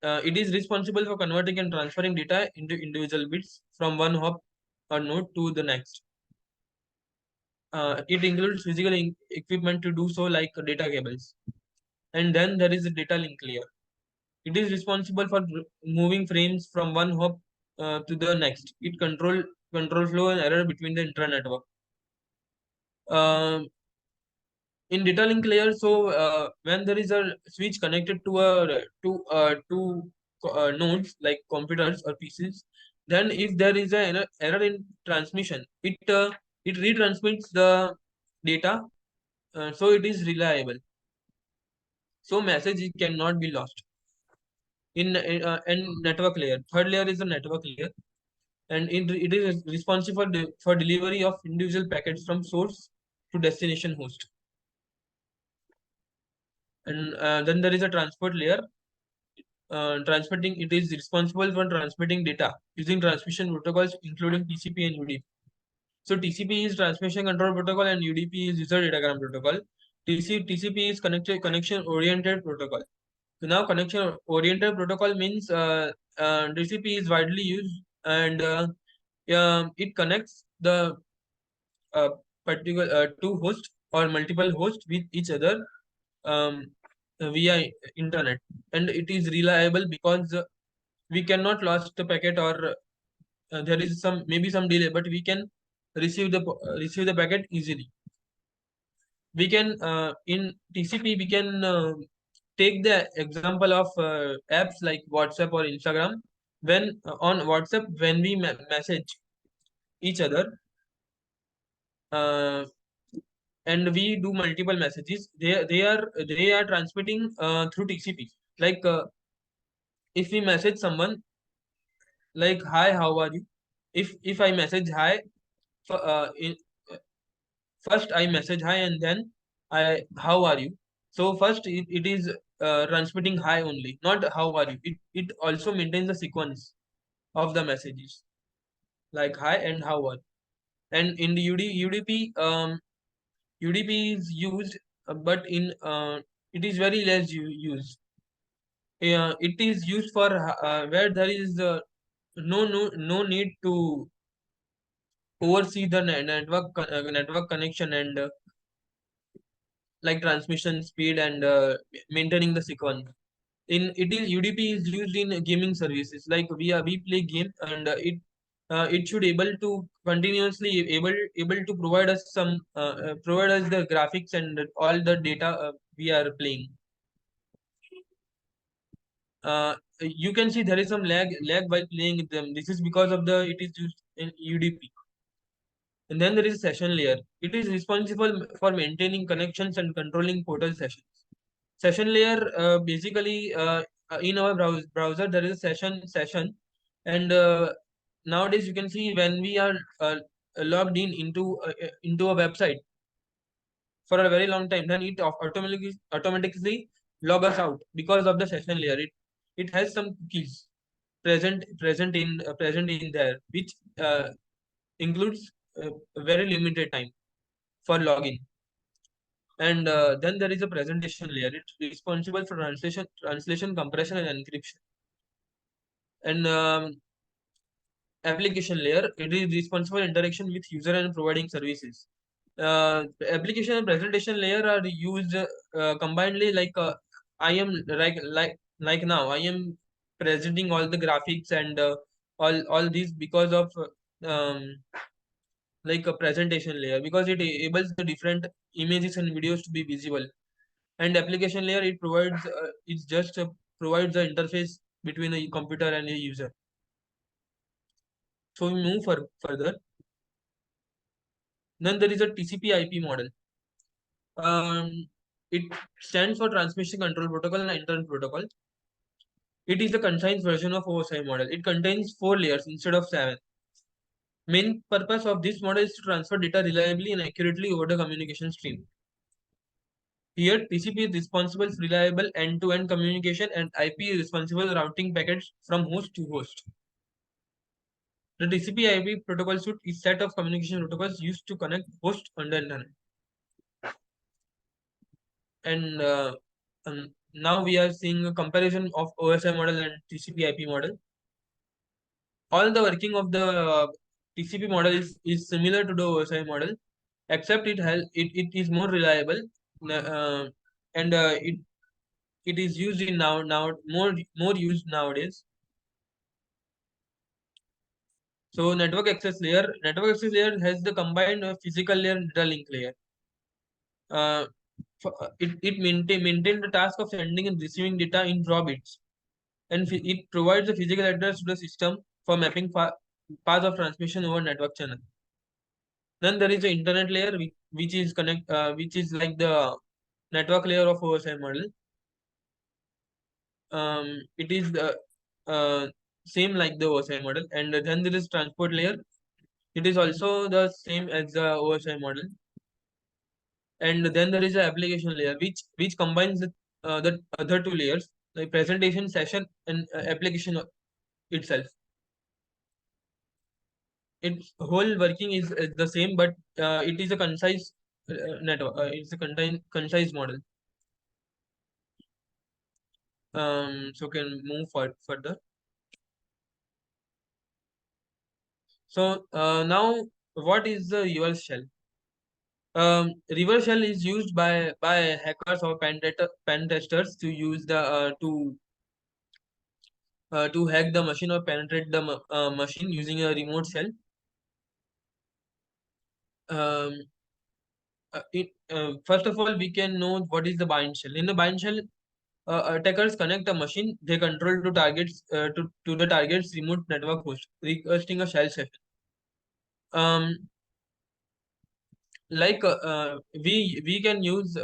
It is responsible for converting and transferring data into individual bits from one hub or node to the next. It includes physical equipment to do so, like data cables. And then there is a data link layer. It is responsible for moving frames from one hop to the next. It control flow and error between the intranetwork. In data link layer, so when there is a switch connected to two nodes like computers or PCs, then if there is an error in transmission, it retransmits the data, so it is reliable. So message cannot be lost. In network layer, third layer is the network layer, and it is responsible for delivery of individual packets from source to destination host. And then there is a transport layer. Transmitting, it is responsible for transmitting data using transmission protocols including TCP and UDP. So TCP is transmission control protocol and UDP is user datagram protocol. TCP is connection oriented protocol. So now connection oriented protocol means TCP is widely used, and it connects the particular two hosts or multiple hosts with each other via internet, and it is reliable because we cannot lost the packet, or there is maybe some delay, but we can receive the packet easily. We can in TCP we can take the example of apps like WhatsApp or Instagram. When on WhatsApp, when we message each other and we do multiple messages, they are transmitting through TCP. Like if we message someone like hi, how are you? If I message hi, in, first I message hi and then how are you? So first it is transmitting hi only, not how are you. It also maintains the sequence of the messages like hi and how are you. And in the UDP, UDP is used, but in it is very less used. It is used for where there is no need to oversee the network connection and like transmission speed and maintaining the sequence. In it is UDP is used in gaming services, like we play game, and it should able to continuously able to provide us provide us the graphics and all the data we are playing. You can see there is some lag while playing them. This is because of it is used in UDP. And then there is a session layer. It is responsible for maintaining connections and controlling portal sessions. Session layer basically in our browser there is a session, and nowadays you can see when we are logged into a website for a very long time, then it automatically log us out because of the session layer. it has some cookies present in there, which includes a very limited time for login. And then there is a presentation layer. It's responsible for translation, compression, and encryption. And application layer, it is responsible for interaction with user and providing services. Application and presentation layer are used combinedly. Like I am like now I am presenting all the graphics and all these because of like a presentation layer, because it enables the different images and videos to be visible. And application layer, it provides it's just provides the interface between a computer and a user. So we move further. Then there is a TCP/IP model. It stands for Transmission Control Protocol and Internet Protocol. It is the concise version of OSI model. It contains 4 layers instead of 7. Main purpose of this model is to transfer data reliably and accurately over the communication stream. Here, TCP is responsible for reliable end-to-end communication, and IP is responsible for routing packets from host to host. The TCP/IP protocol suite is set of communication protocols used to connect hosts on the internet. And now we are seeing a comparison of OSI model and TCP/IP model. All the working of the TCP model is similar to the OSI model, except it is more reliable, and it is used in now more used nowadays. So network access layer has the combined physical layer and data link layer. It maintain the task of sending and receiving data in raw bits, and it provides a physical address to the system for mapping path of transmission over network channel. Then there is the internet layer, which is like the network layer of OSI model. It is the same like the OSI model. And then there is transport layer. It is also the same as the OSI model. And then there is the application layer, which combines the other 2 layers, like presentation, session, and application itself. Its whole working is the same, but it is a concise network. It's a concise model. So can move further. So now, what is the reverse shell? Reverse shell is used by hackers or pen testers to use the to hack the machine or penetrate the machine using a remote shell. First of all, we can know what is the bind shell. In the bind shell, attackers connect a machine they control to targets to the target's remote network host, requesting a shell session. Like we can use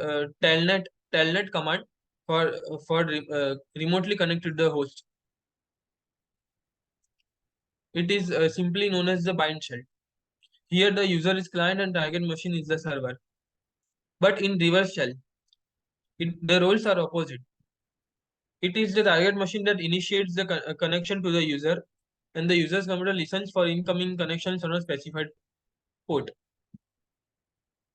telnet command for remotely connect to the host. It is simply known as the bind shell. Here the user is client and target machine is the server. But in reverse shell, the roles are opposite. It is the target machine that initiates the connection to the user, and the user's computer listens for incoming connections on a specified port.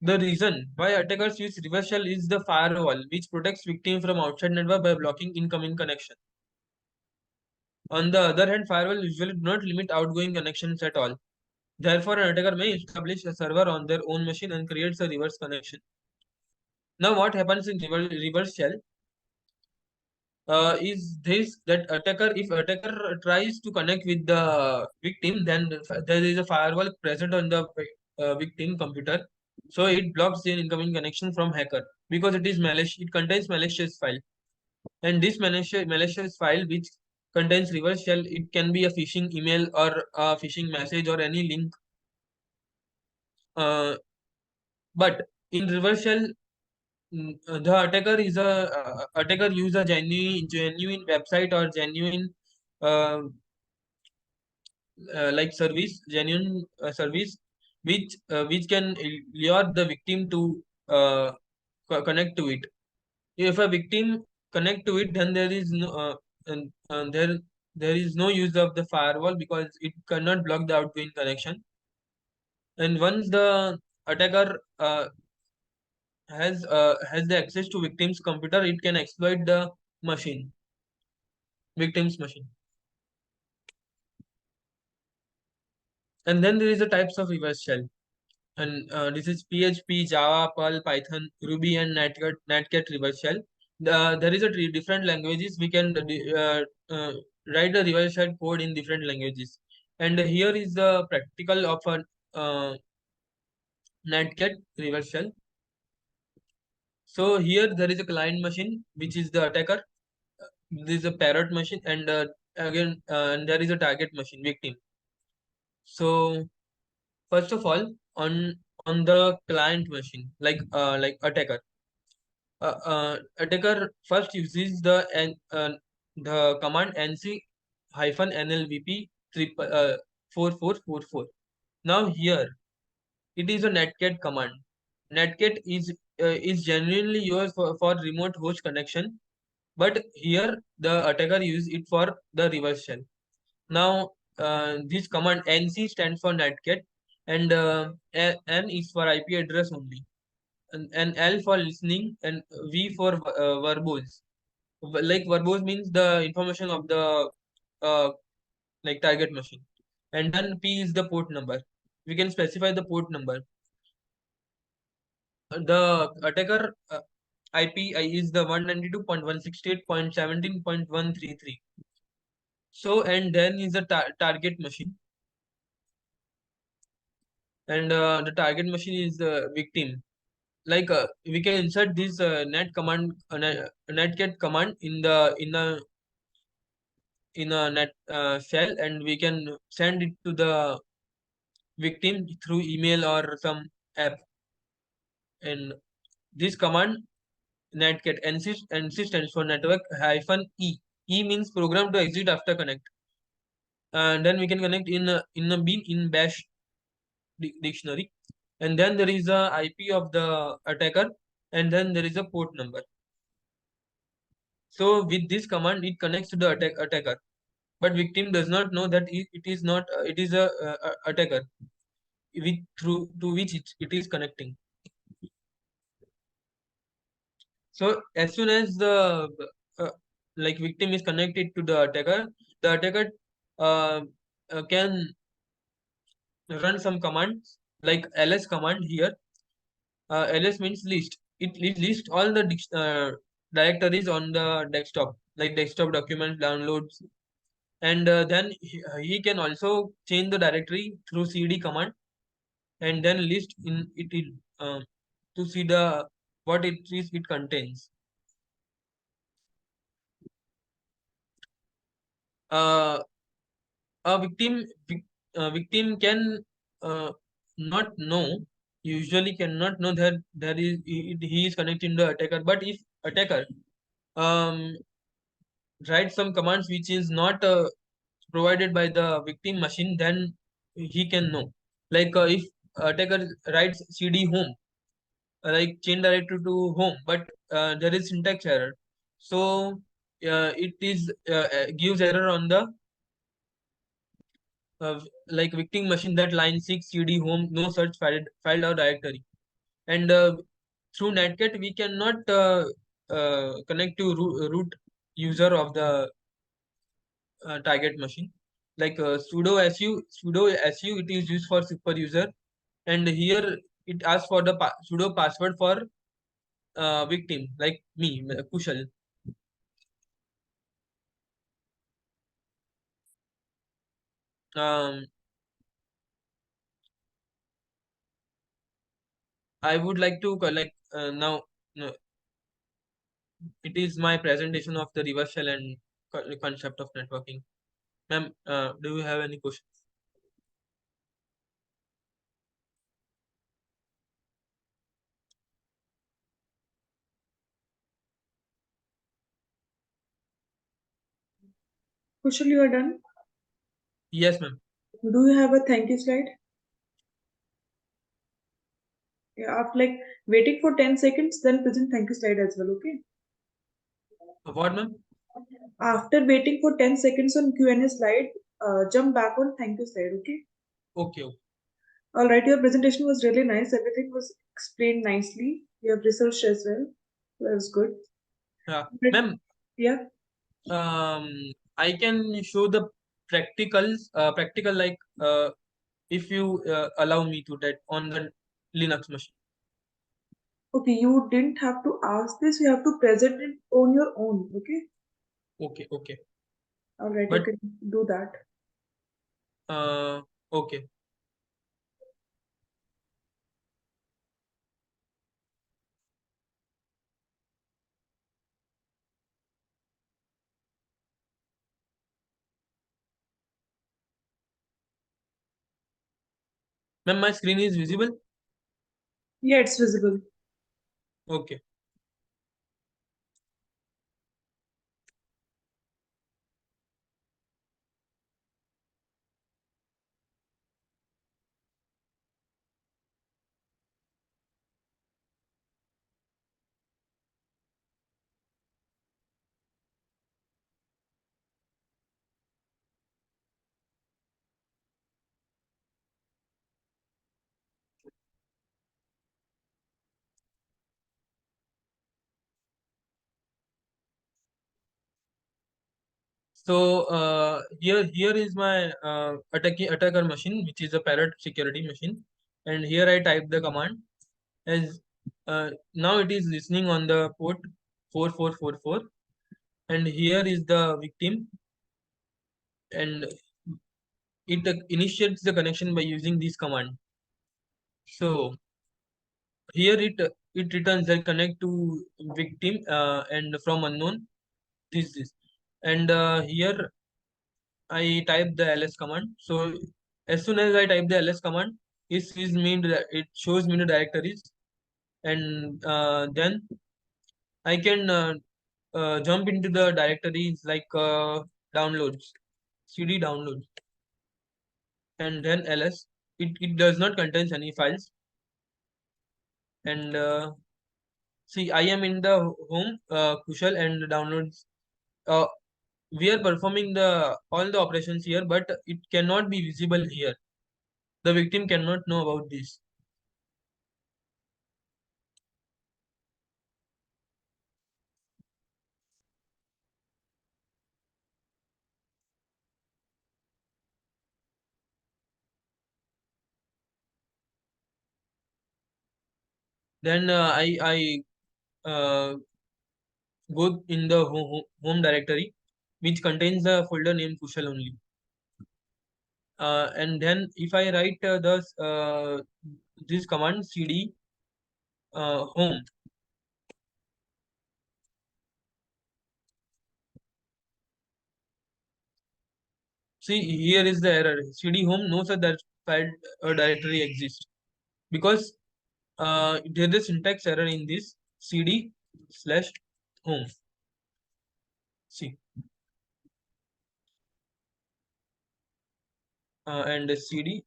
The reason why attackers use reverse shell is the firewall, which protects victim from outside network by blocking incoming connection. On the other hand, firewall usually do not limit outgoing connections at all. Therefore, an attacker may establish a server on their own machine and creates a reverse connection. Now, what happens in reverse shell is this: that if attacker tries to connect with the victim, then there is a firewall present on the victim computer, so it blocks the incoming connection from hacker because it contains malicious file, and this malicious file, which contains reverse shell, it can be a phishing email or a phishing message or any link. But in reverse shell, the attacker use a genuine website or genuine uh, like genuine service, which can lure the victim to connect to it. If a victim connect to it, then there is there is no use of the firewall because it cannot block the outgoing connection. And once the attacker has the access to victim's computer, it can exploit the victim's machine. And then there is the types of reverse shell, and this is PHP, Java, Perl, Python, Ruby, and Netcat reverse shell. There is a different languages we can write the reverse shell code in different languages. And here is the practical of a Netcat reverse shell. So here there is a client machine which is the attacker. This is a parrot machine, and again and there is a target machine, victim. So first of all, on the client machine, like attacker, attacker first uses the command nc -nlvp 4444. Now here it is a netcat command. Netcat is genuinely used for remote host connection, but here the attacker use it for the reverse shell. Now this command nc stands for netcat, and n is for IP address only, and L for listening, and V for verbose. Like verbose means the information of the uh, like target machine, and then P is the port number. We can specify the port number. The attacker IP is the 192.168.17.133. So, and then is the target machine, and the target machine is the victim. Like we can insert this netcat command in a net shell, and we can send it to the victim through email or some app. And this command netcat nc stands for network hyphen e means program to exit after connect. And then we can connect in a bin in bash dictionary, and then there is a IP of the attacker, and then there is a port number. So with this command, it connects to the attacker, but victim does not know that it is not it is a attacker through to which it is connecting. So as soon as the like victim is connected to the attacker uh, can run some commands like ls command here. Ls means list. It lists all the directories on the desktop, like desktop documents, downloads, and then he can also change the directory through cd command, and then list in to see the what it contains. Uh, a victim can uh, not know usually cannot know that he is connecting to the attacker, but if attacker um, writes some commands which is not provided by the victim machine, then he can know. Like if attacker writes cd home, like change directory to home, but there is syntax error, so it is gives error on the like victim machine that line 6 cd home no such file or directory. And through netcat we cannot connect to root user of the target machine. Like sudo su it is used for super user, and here it asks for the sudo password for victim like me, Kushal. um, I would like to collect now. No, it is my presentation of the reverse shell and concept of networking. Ma'am, do you have any questions? Kushal, you are done? Yes, ma'am. Do you have a thank you slide? Yeah, after like waiting for 10 seconds, then present thank you slide as well, okay? What, ma'am? After waiting for 10 seconds on Q&A slide, jump back on thank you slide, okay? Okay. All right, your presentation was really nice. Everything was explained nicely. You have researched as well. That was good. Yeah. But- Ma'am, Yeah. I can show the practical like if you allow me to that on the Linux machine. Okay, you didn't have to ask this. You have to present it on your own, okay? Okay. All right, But you can do that. okay. Ma'am, my screen is visible? Yeah, it's visible. Okay. So here is my attacker machine, which is a parrot security machine, and here I type the command as now it is listening on the port 4444, and here is the victim, and it initiates the connection by using this command. So here it returns that connect to victim and from unknown this, and here I type the ls command. So as soon as I type the ls command, it shows me the directories, and then I can jump into the directories like downloads, cd downloads, and then ls. It does not contains any files, and see, I am in the home Kushal and downloads. Uh, we are performing the all the operations here, but it cannot be visible here. The victim cannot know about this. Then I go in the home directory, which contains the folder name Kushal only. And then if I write this command cd home. See, here is the error. cd home knows that file directory exists because there is a syntax error in this cd slash home. See, and cd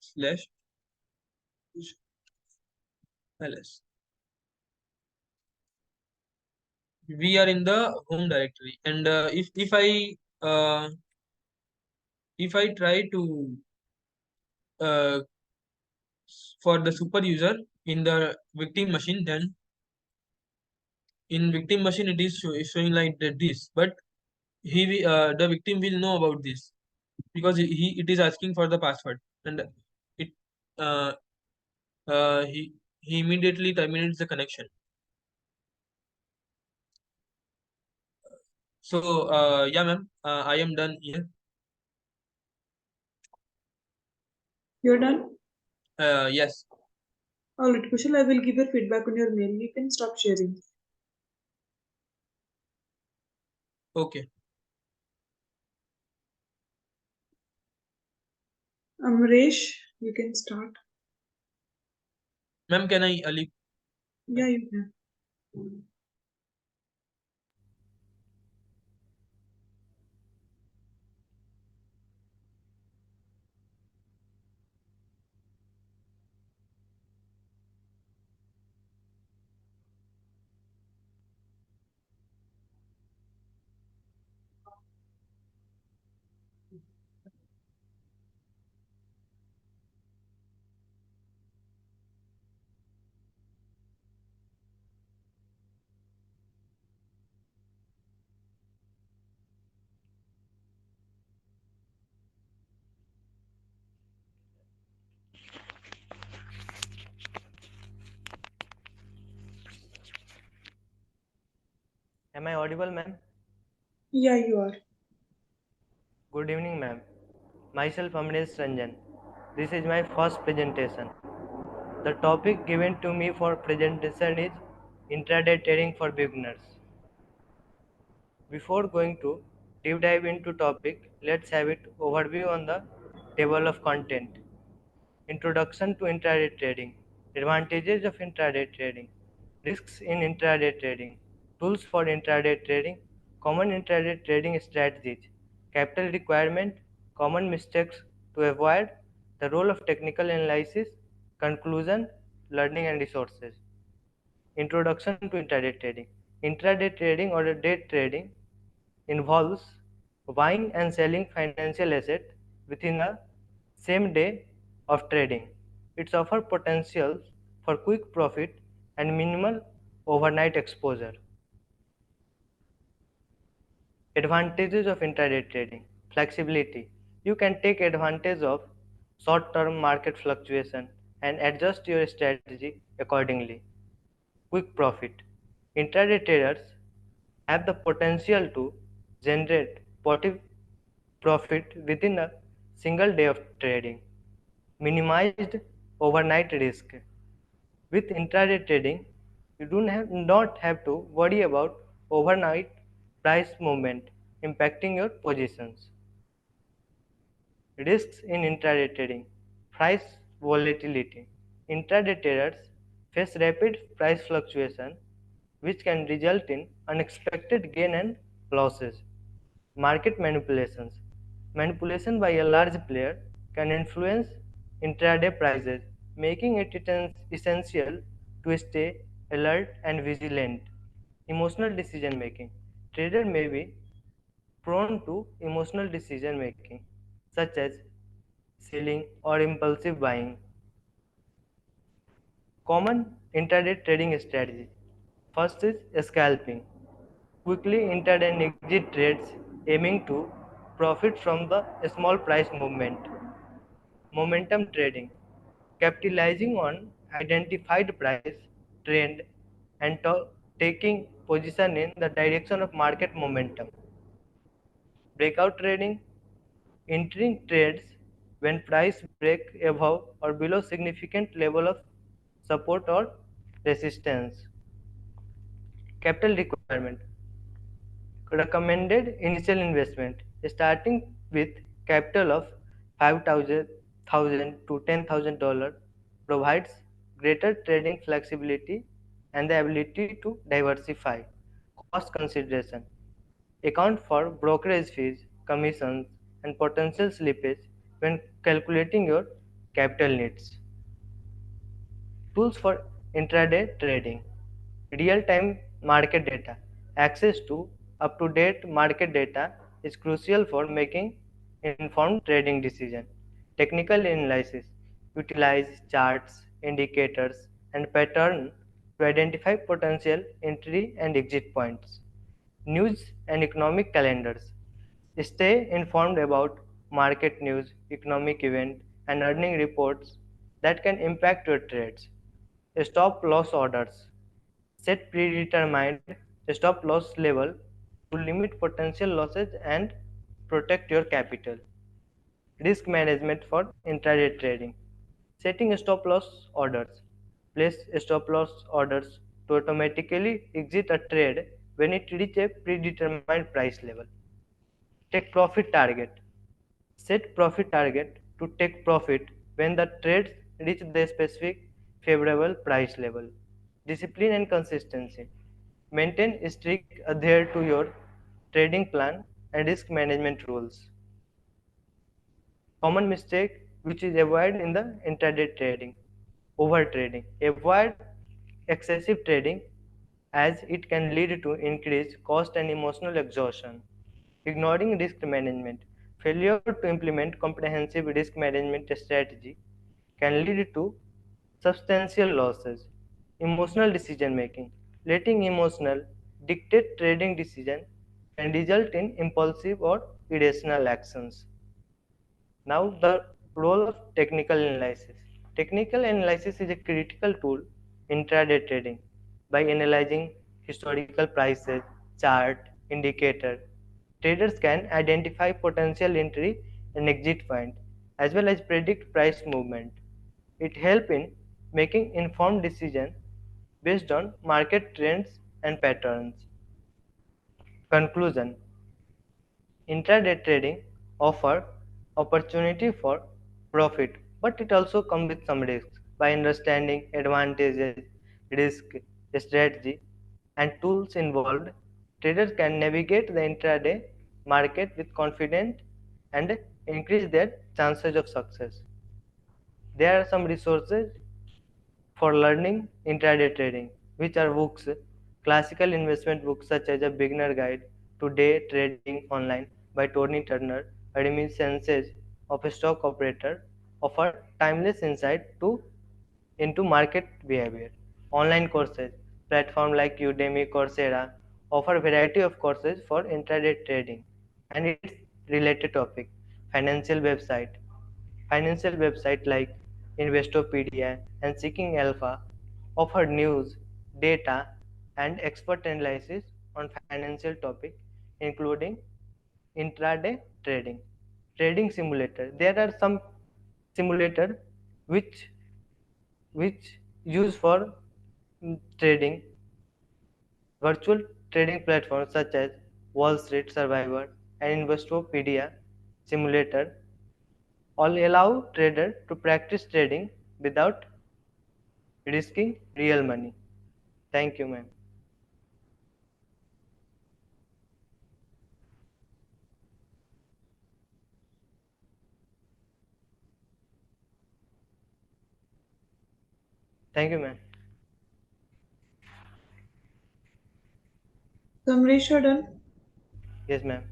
slash ls. We are in the home directory, and uh, if I try to uh, for the super user in the victim machine, then in victim machine it is showing like this, but the victim will know about this because it is asking for the password, and it uh, he immediately terminates the connection. So yeah, ma'am, I am done here. You're done? Yes. All right, Kushal, I will give your feedback on your mail. You can stop sharing. Okay. Amaresh, you can start. Ma'am, can I leave? Yeah, you can. Am I audible, ma'am? Yeah, you are. Good evening, ma'am. Myself Amaresh Ranjan. This is my first presentation. The topic given to me for presentation is intraday trading for beginners. Before going to deep dive into topic, let's have it overview on the table of content. Introduction to intraday trading. Advantages of intraday trading. Risks in intraday trading. Tools for intraday trading. Common intraday trading strategies. Capital requirement. Common mistakes to avoid. The role of technical analysis. Conclusion. Learning and resources. Introduction to intraday trading. Intraday trading or day trading involves buying and selling financial asset within a same day of trading. It offers potential for quick profit and minimal overnight exposure. Advantages of intraday trading. Flexibility. You can take advantage of short-term market fluctuation and adjust your strategy accordingly. Quick profit. Intraday traders have the potential to generate profit within a single day of trading. Minimized overnight risk. With intraday trading, you do not have to worry about overnight price movement impacting your positions. Risks in intraday trading. Price volatility. Intraday traders face rapid price fluctuation which can result in unexpected gain and losses. Market manipulations. Manipulation by a large player can influence intraday prices, making it essential to stay alert and vigilant. Emotional decision making. Trader may be prone to emotional decision making, such as selling or impulsive buying. Common intraday trading strategy. First is scalping. Quickly intraday and exit trades aiming to profit from the small price movement. Momentum trading. Capitalizing on identified price trend and taking position in the direction of market momentum. Breakout trading. Entering trades when price break above or below significant level of support or resistance. Capital requirement. Recommended initial investment starting with capital of 5,000 to $10,000 provides greater trading flexibility and the ability to diversify. Cost consideration account for brokerage fees, commissions, and potential slippage when calculating your capital needs. Tools for intraday trading. Real-time market data. Access to up-to-date market data is crucial for making informed trading decisions. Technical analysis. Utilize charts, indicators, and patterns to identify potential entry and exit points. News and economic calendars. Stay informed about market news, economic events, and earning reports that can impact your trades. Stop loss orders. Set predetermined stop loss level to limit potential losses and protect your capital. Risk management for intraday trading. Setting stop loss orders. Place stop loss orders to automatically exit a trade when it reaches a predetermined price level. Take profit target. Set profit target to take profit when the trades reach the specific favorable price level. Discipline and consistency. Maintain strict adhere to your trading plan and risk management rules. Common mistake which is avoided in the intraday trading. Over trading. Avoid excessive trading as it can lead to increased cost and emotional exhaustion. Ignoring risk management. Failure to implement comprehensive risk management strategy can lead to substantial losses. Emotional decision making. Letting emotional dictate trading decision can result in impulsive or irrational actions. Now the role of technical analysis. Technical analysis is a critical tool in intraday trading. By analyzing historical prices, chart, indicator. Traders can identify potential entry and exit point as well as predict price movement. It helps in making informed decisions based on market trends and patterns. Conclusion: intraday trading offers opportunity for profit, but it also comes with some risks. By understanding advantages, risk, strategy, and tools involved, traders can navigate the intraday market with confidence and increase their chances of success. There are some resources for learning intraday trading, which are books, classical investment books such as A Beginner Guide to Day Trading Online by Tony Turner, Reminiscences of a Stock Operator, offer timeless insight into market behavior. Online courses, platforms like Udemy, Coursera, offer a variety of courses for intraday trading and its related topic. Financial website, Financial websites like Investopedia and Seeking Alpha offer news, data, and expert analysis on financial topics, including intraday trading. Trading simulator. There are some simulator which use for trading. Virtual trading platforms such as Wall Street Survivor and Investopedia Simulator all allow traders to practice trading without risking real money. Thank you, ma'am. Thank you, ma'am. So Amaresh, you're done? Yes, ma'am.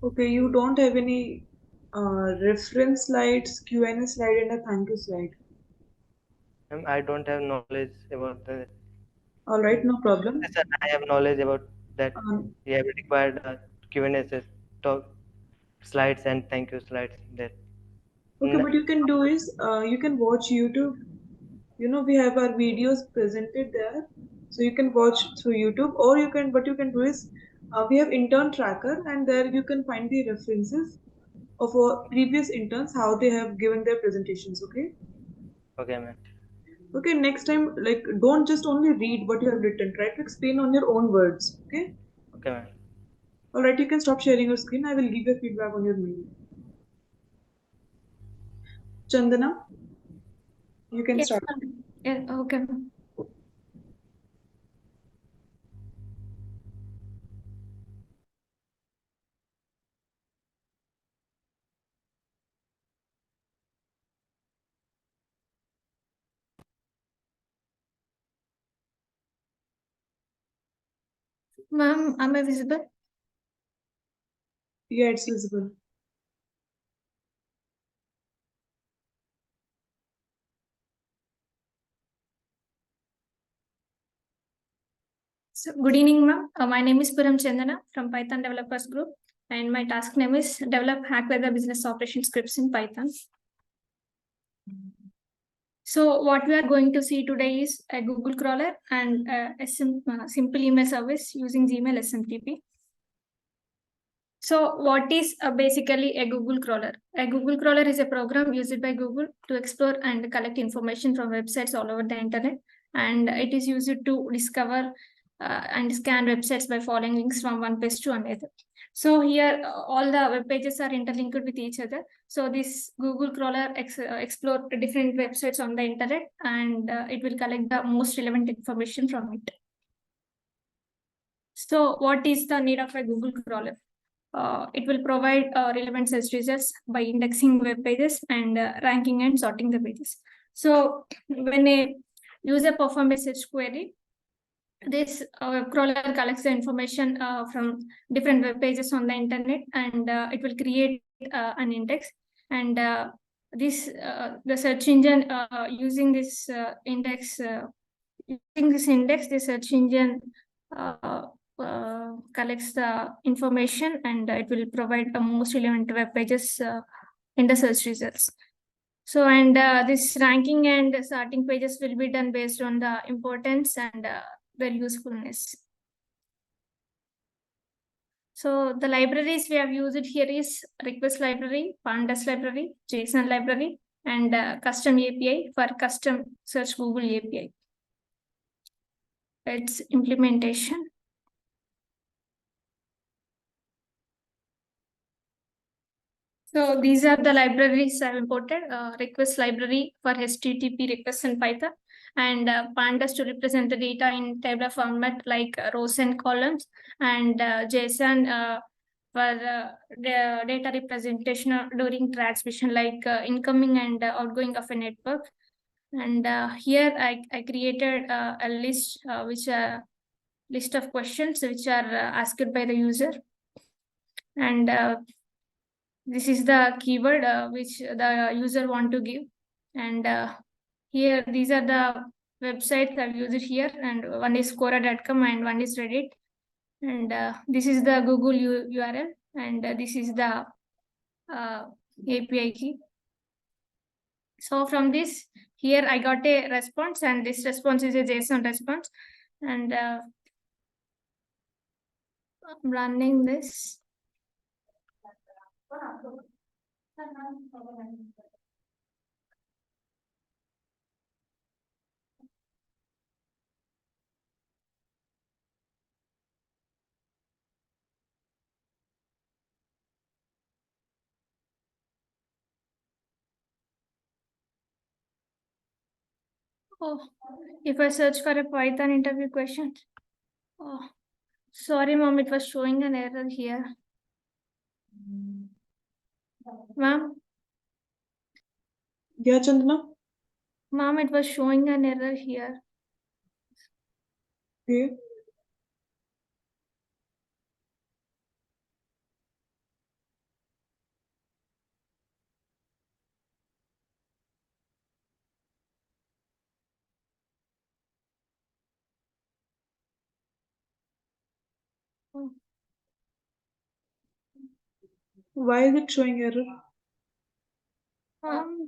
Okay, you don't have any reference slides, Q&A slide, and a thank you slide. Ma'am, I don't have knowledge about that. All right, no problem. Yes, sir, I have knowledge about that. Um, We have required Q&A talk slides and thank you slides there. okay, what you can do is you can watch YouTube. You know, we have our videos presented there, so you can watch through YouTube, or you can what you can do is we have intern tracker, and there you can find the references of our previous interns how they have given their presentations. Okay. Okay, ma'am. Okay, next time, like, don't just only read what you have written. Try to explain on your own words. Okay. Okay, ma'am. All right, you can stop sharing your screen. I will give you feedback on your mail. Chandana, you can Yes, start. ma'am. Yeah, okay. Ma'am, am I visible? Yeah, it's visible. So, good evening, ma'am. My name is PURAM Chandana from Python Developers Group, and my task name is develop Hackveda business operation scripts in Python. So, what we are going to see today is a Google crawler and a simple email service using Gmail SMTP. So, what is basically a Google crawler? A Google crawler is a program used by Google to explore and collect information from websites all over the internet, and it is used to discover and scan websites by following links from one page to another. So here, all the web pages are interlinked with each other. So this Google crawler explore different websites on the internet, and it will collect the most relevant information from it. So what is the need of a Google crawler? It will provide relevant search results by indexing web pages and ranking and sorting the pages. So when a user performs a search query, this crawler collects the information from different web pages on the internet, and it will create an index. And the search engine using this index, the search engine collects the information, and it will provide the most relevant web pages in the search results. So, and this ranking and sorting pages will be done based on the importance and their usefulness. So the libraries we have used here is request library, pandas library, JSON library, and custom API for custom search Google API. Its implementation. So these are the libraries I've imported. Request library for HTTP requests in Python, and pandas to represent the data in tabular format like rows and columns, and JSON for the data representation during transmission like incoming and outgoing of a network. And here I created a list list of questions which are asked by the user, and this is the keyword which the user want to give. And here these are the websites I've used here, and one is Quora.com and one is Reddit, and this is the Google URL, and this is the API key. So from this, here I got a response, and this response is a JSON response, and I'm running this. Oh, if I search for a Python interview question. Oh, sorry, mom, it was showing an error here. Ma'am? Yeah, Chandana? Mom, it was showing an error here. Okay. Oh. Why is it showing error?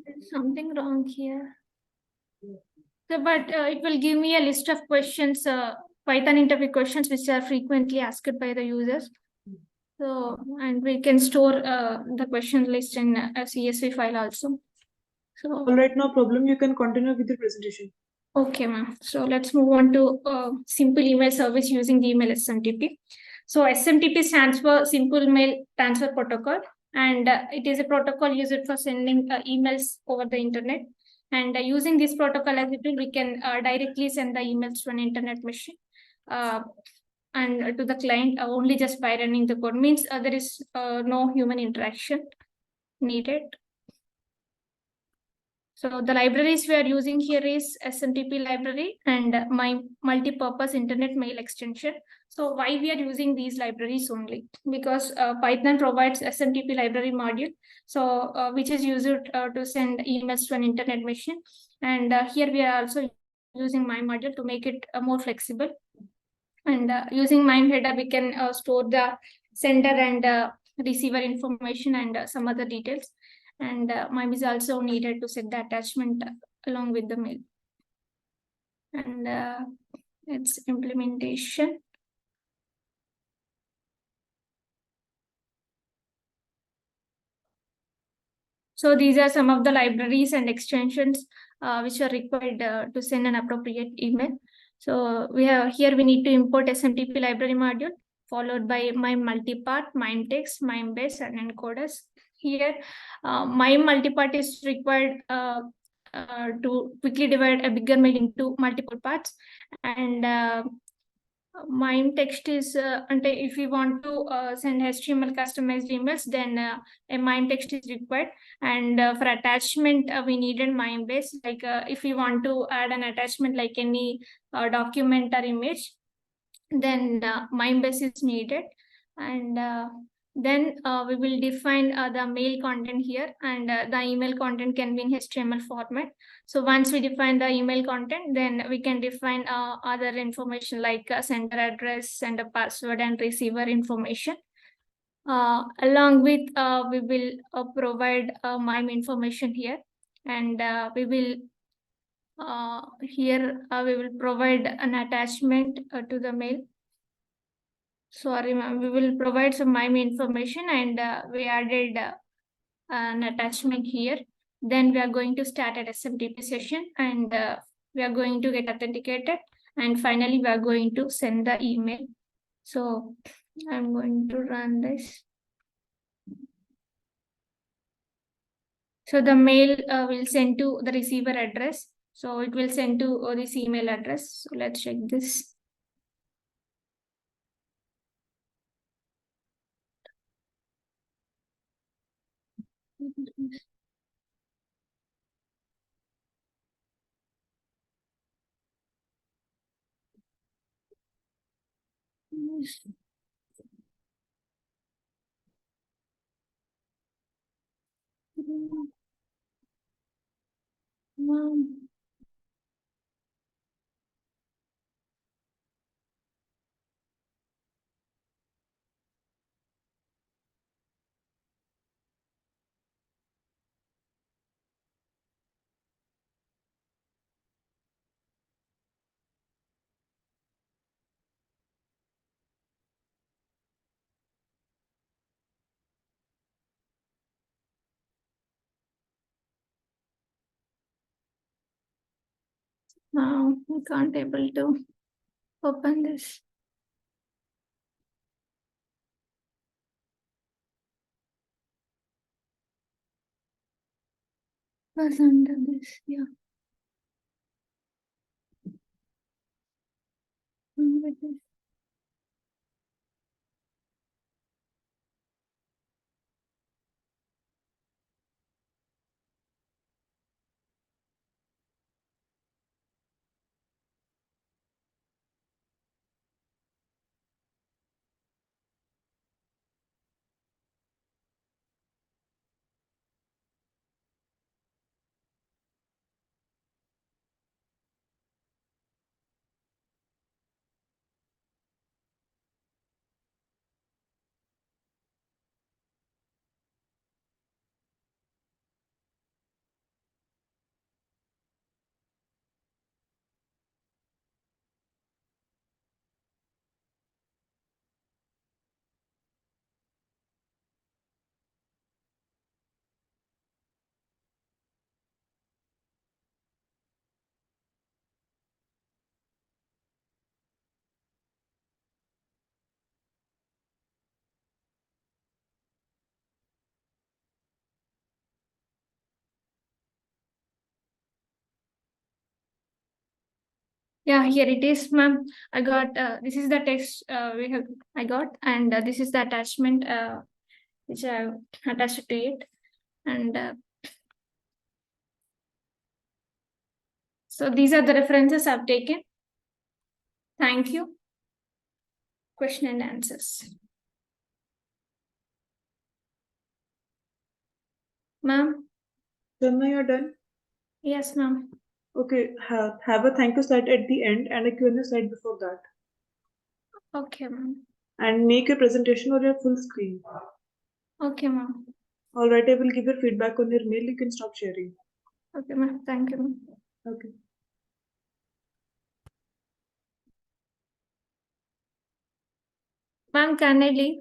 There's something wrong here. So, but it will give me a list of questions, Python interview questions, which are frequently asked by the users. So, and we can store the question list in a CSV file also. So, All right, no problem. You can continue with the presentation. Okay, ma'am. So let's move on to simple email service using the email SMTP. So SMTP stands for Simple Mail Transfer Protocol, and it is a protocol used for sending emails over the internet. And using this protocol as a tool, we can directly send the emails to an internet machine and to the client only just by running the code. Means there is no human interaction needed. So the libraries we are using here is SMTP library and my multi-purpose internet mail extension. So why we are using these libraries only? Because Python provides SMTP library module, so which is used to send emails to an internet machine. And here we are also using my module to make it more flexible. And using MIME header, we can store the sender and receiver information and some other details. And MIME is also needed to set the attachment along with the mail. And its implementation. So these are some of the libraries and extensions which are required to send an appropriate email. So we need to import SMTP library module, followed by MIME multipart, MIME text, MIME base, and encoders. Here, MIME multipart is required to quickly divide a bigger mail into multiple parts, and MIME text is if we want to send HTML customized emails, then a MIME text is required. And for attachment, we needed MIME base. Like if we want to add an attachment like any document or image, then MIME base is needed. And then we will define the mail content here, and the email content can be in HTML format. So once we define the email content, then we can define other information like sender address, sender password, and receiver information. Along with we will provide MIME information here, and we will here we will provide an attachment to the mail. Sorry, ma'am. We will provide some MIME information, and we added an attachment here. Then we are going to start at SMTP session, and we are going to get authenticated, and finally we are going to send the email. So I'm going to run this. So the mail will send to the receiver address. So it will send to this email address. So let's check this. Now we can't able to open this. Was under this, yeah. With this. Yeah, here it is, ma'am. I got this is the text I got, and this is the attachment which I have attached to it, and so these are the references I've taken. Thank you. Question and answers, ma'am. Chandana, you're done? Yes, ma'am. Okay, have a thank you slide at the end and a Q&A slide before that. Okay, ma'am. And make your presentation on your full screen. Okay, ma'am. Alright, I will give your feedback on your mail. You can stop sharing. Okay, ma'am. Thank you, ma'am. Okay. Ma'am, can I leave?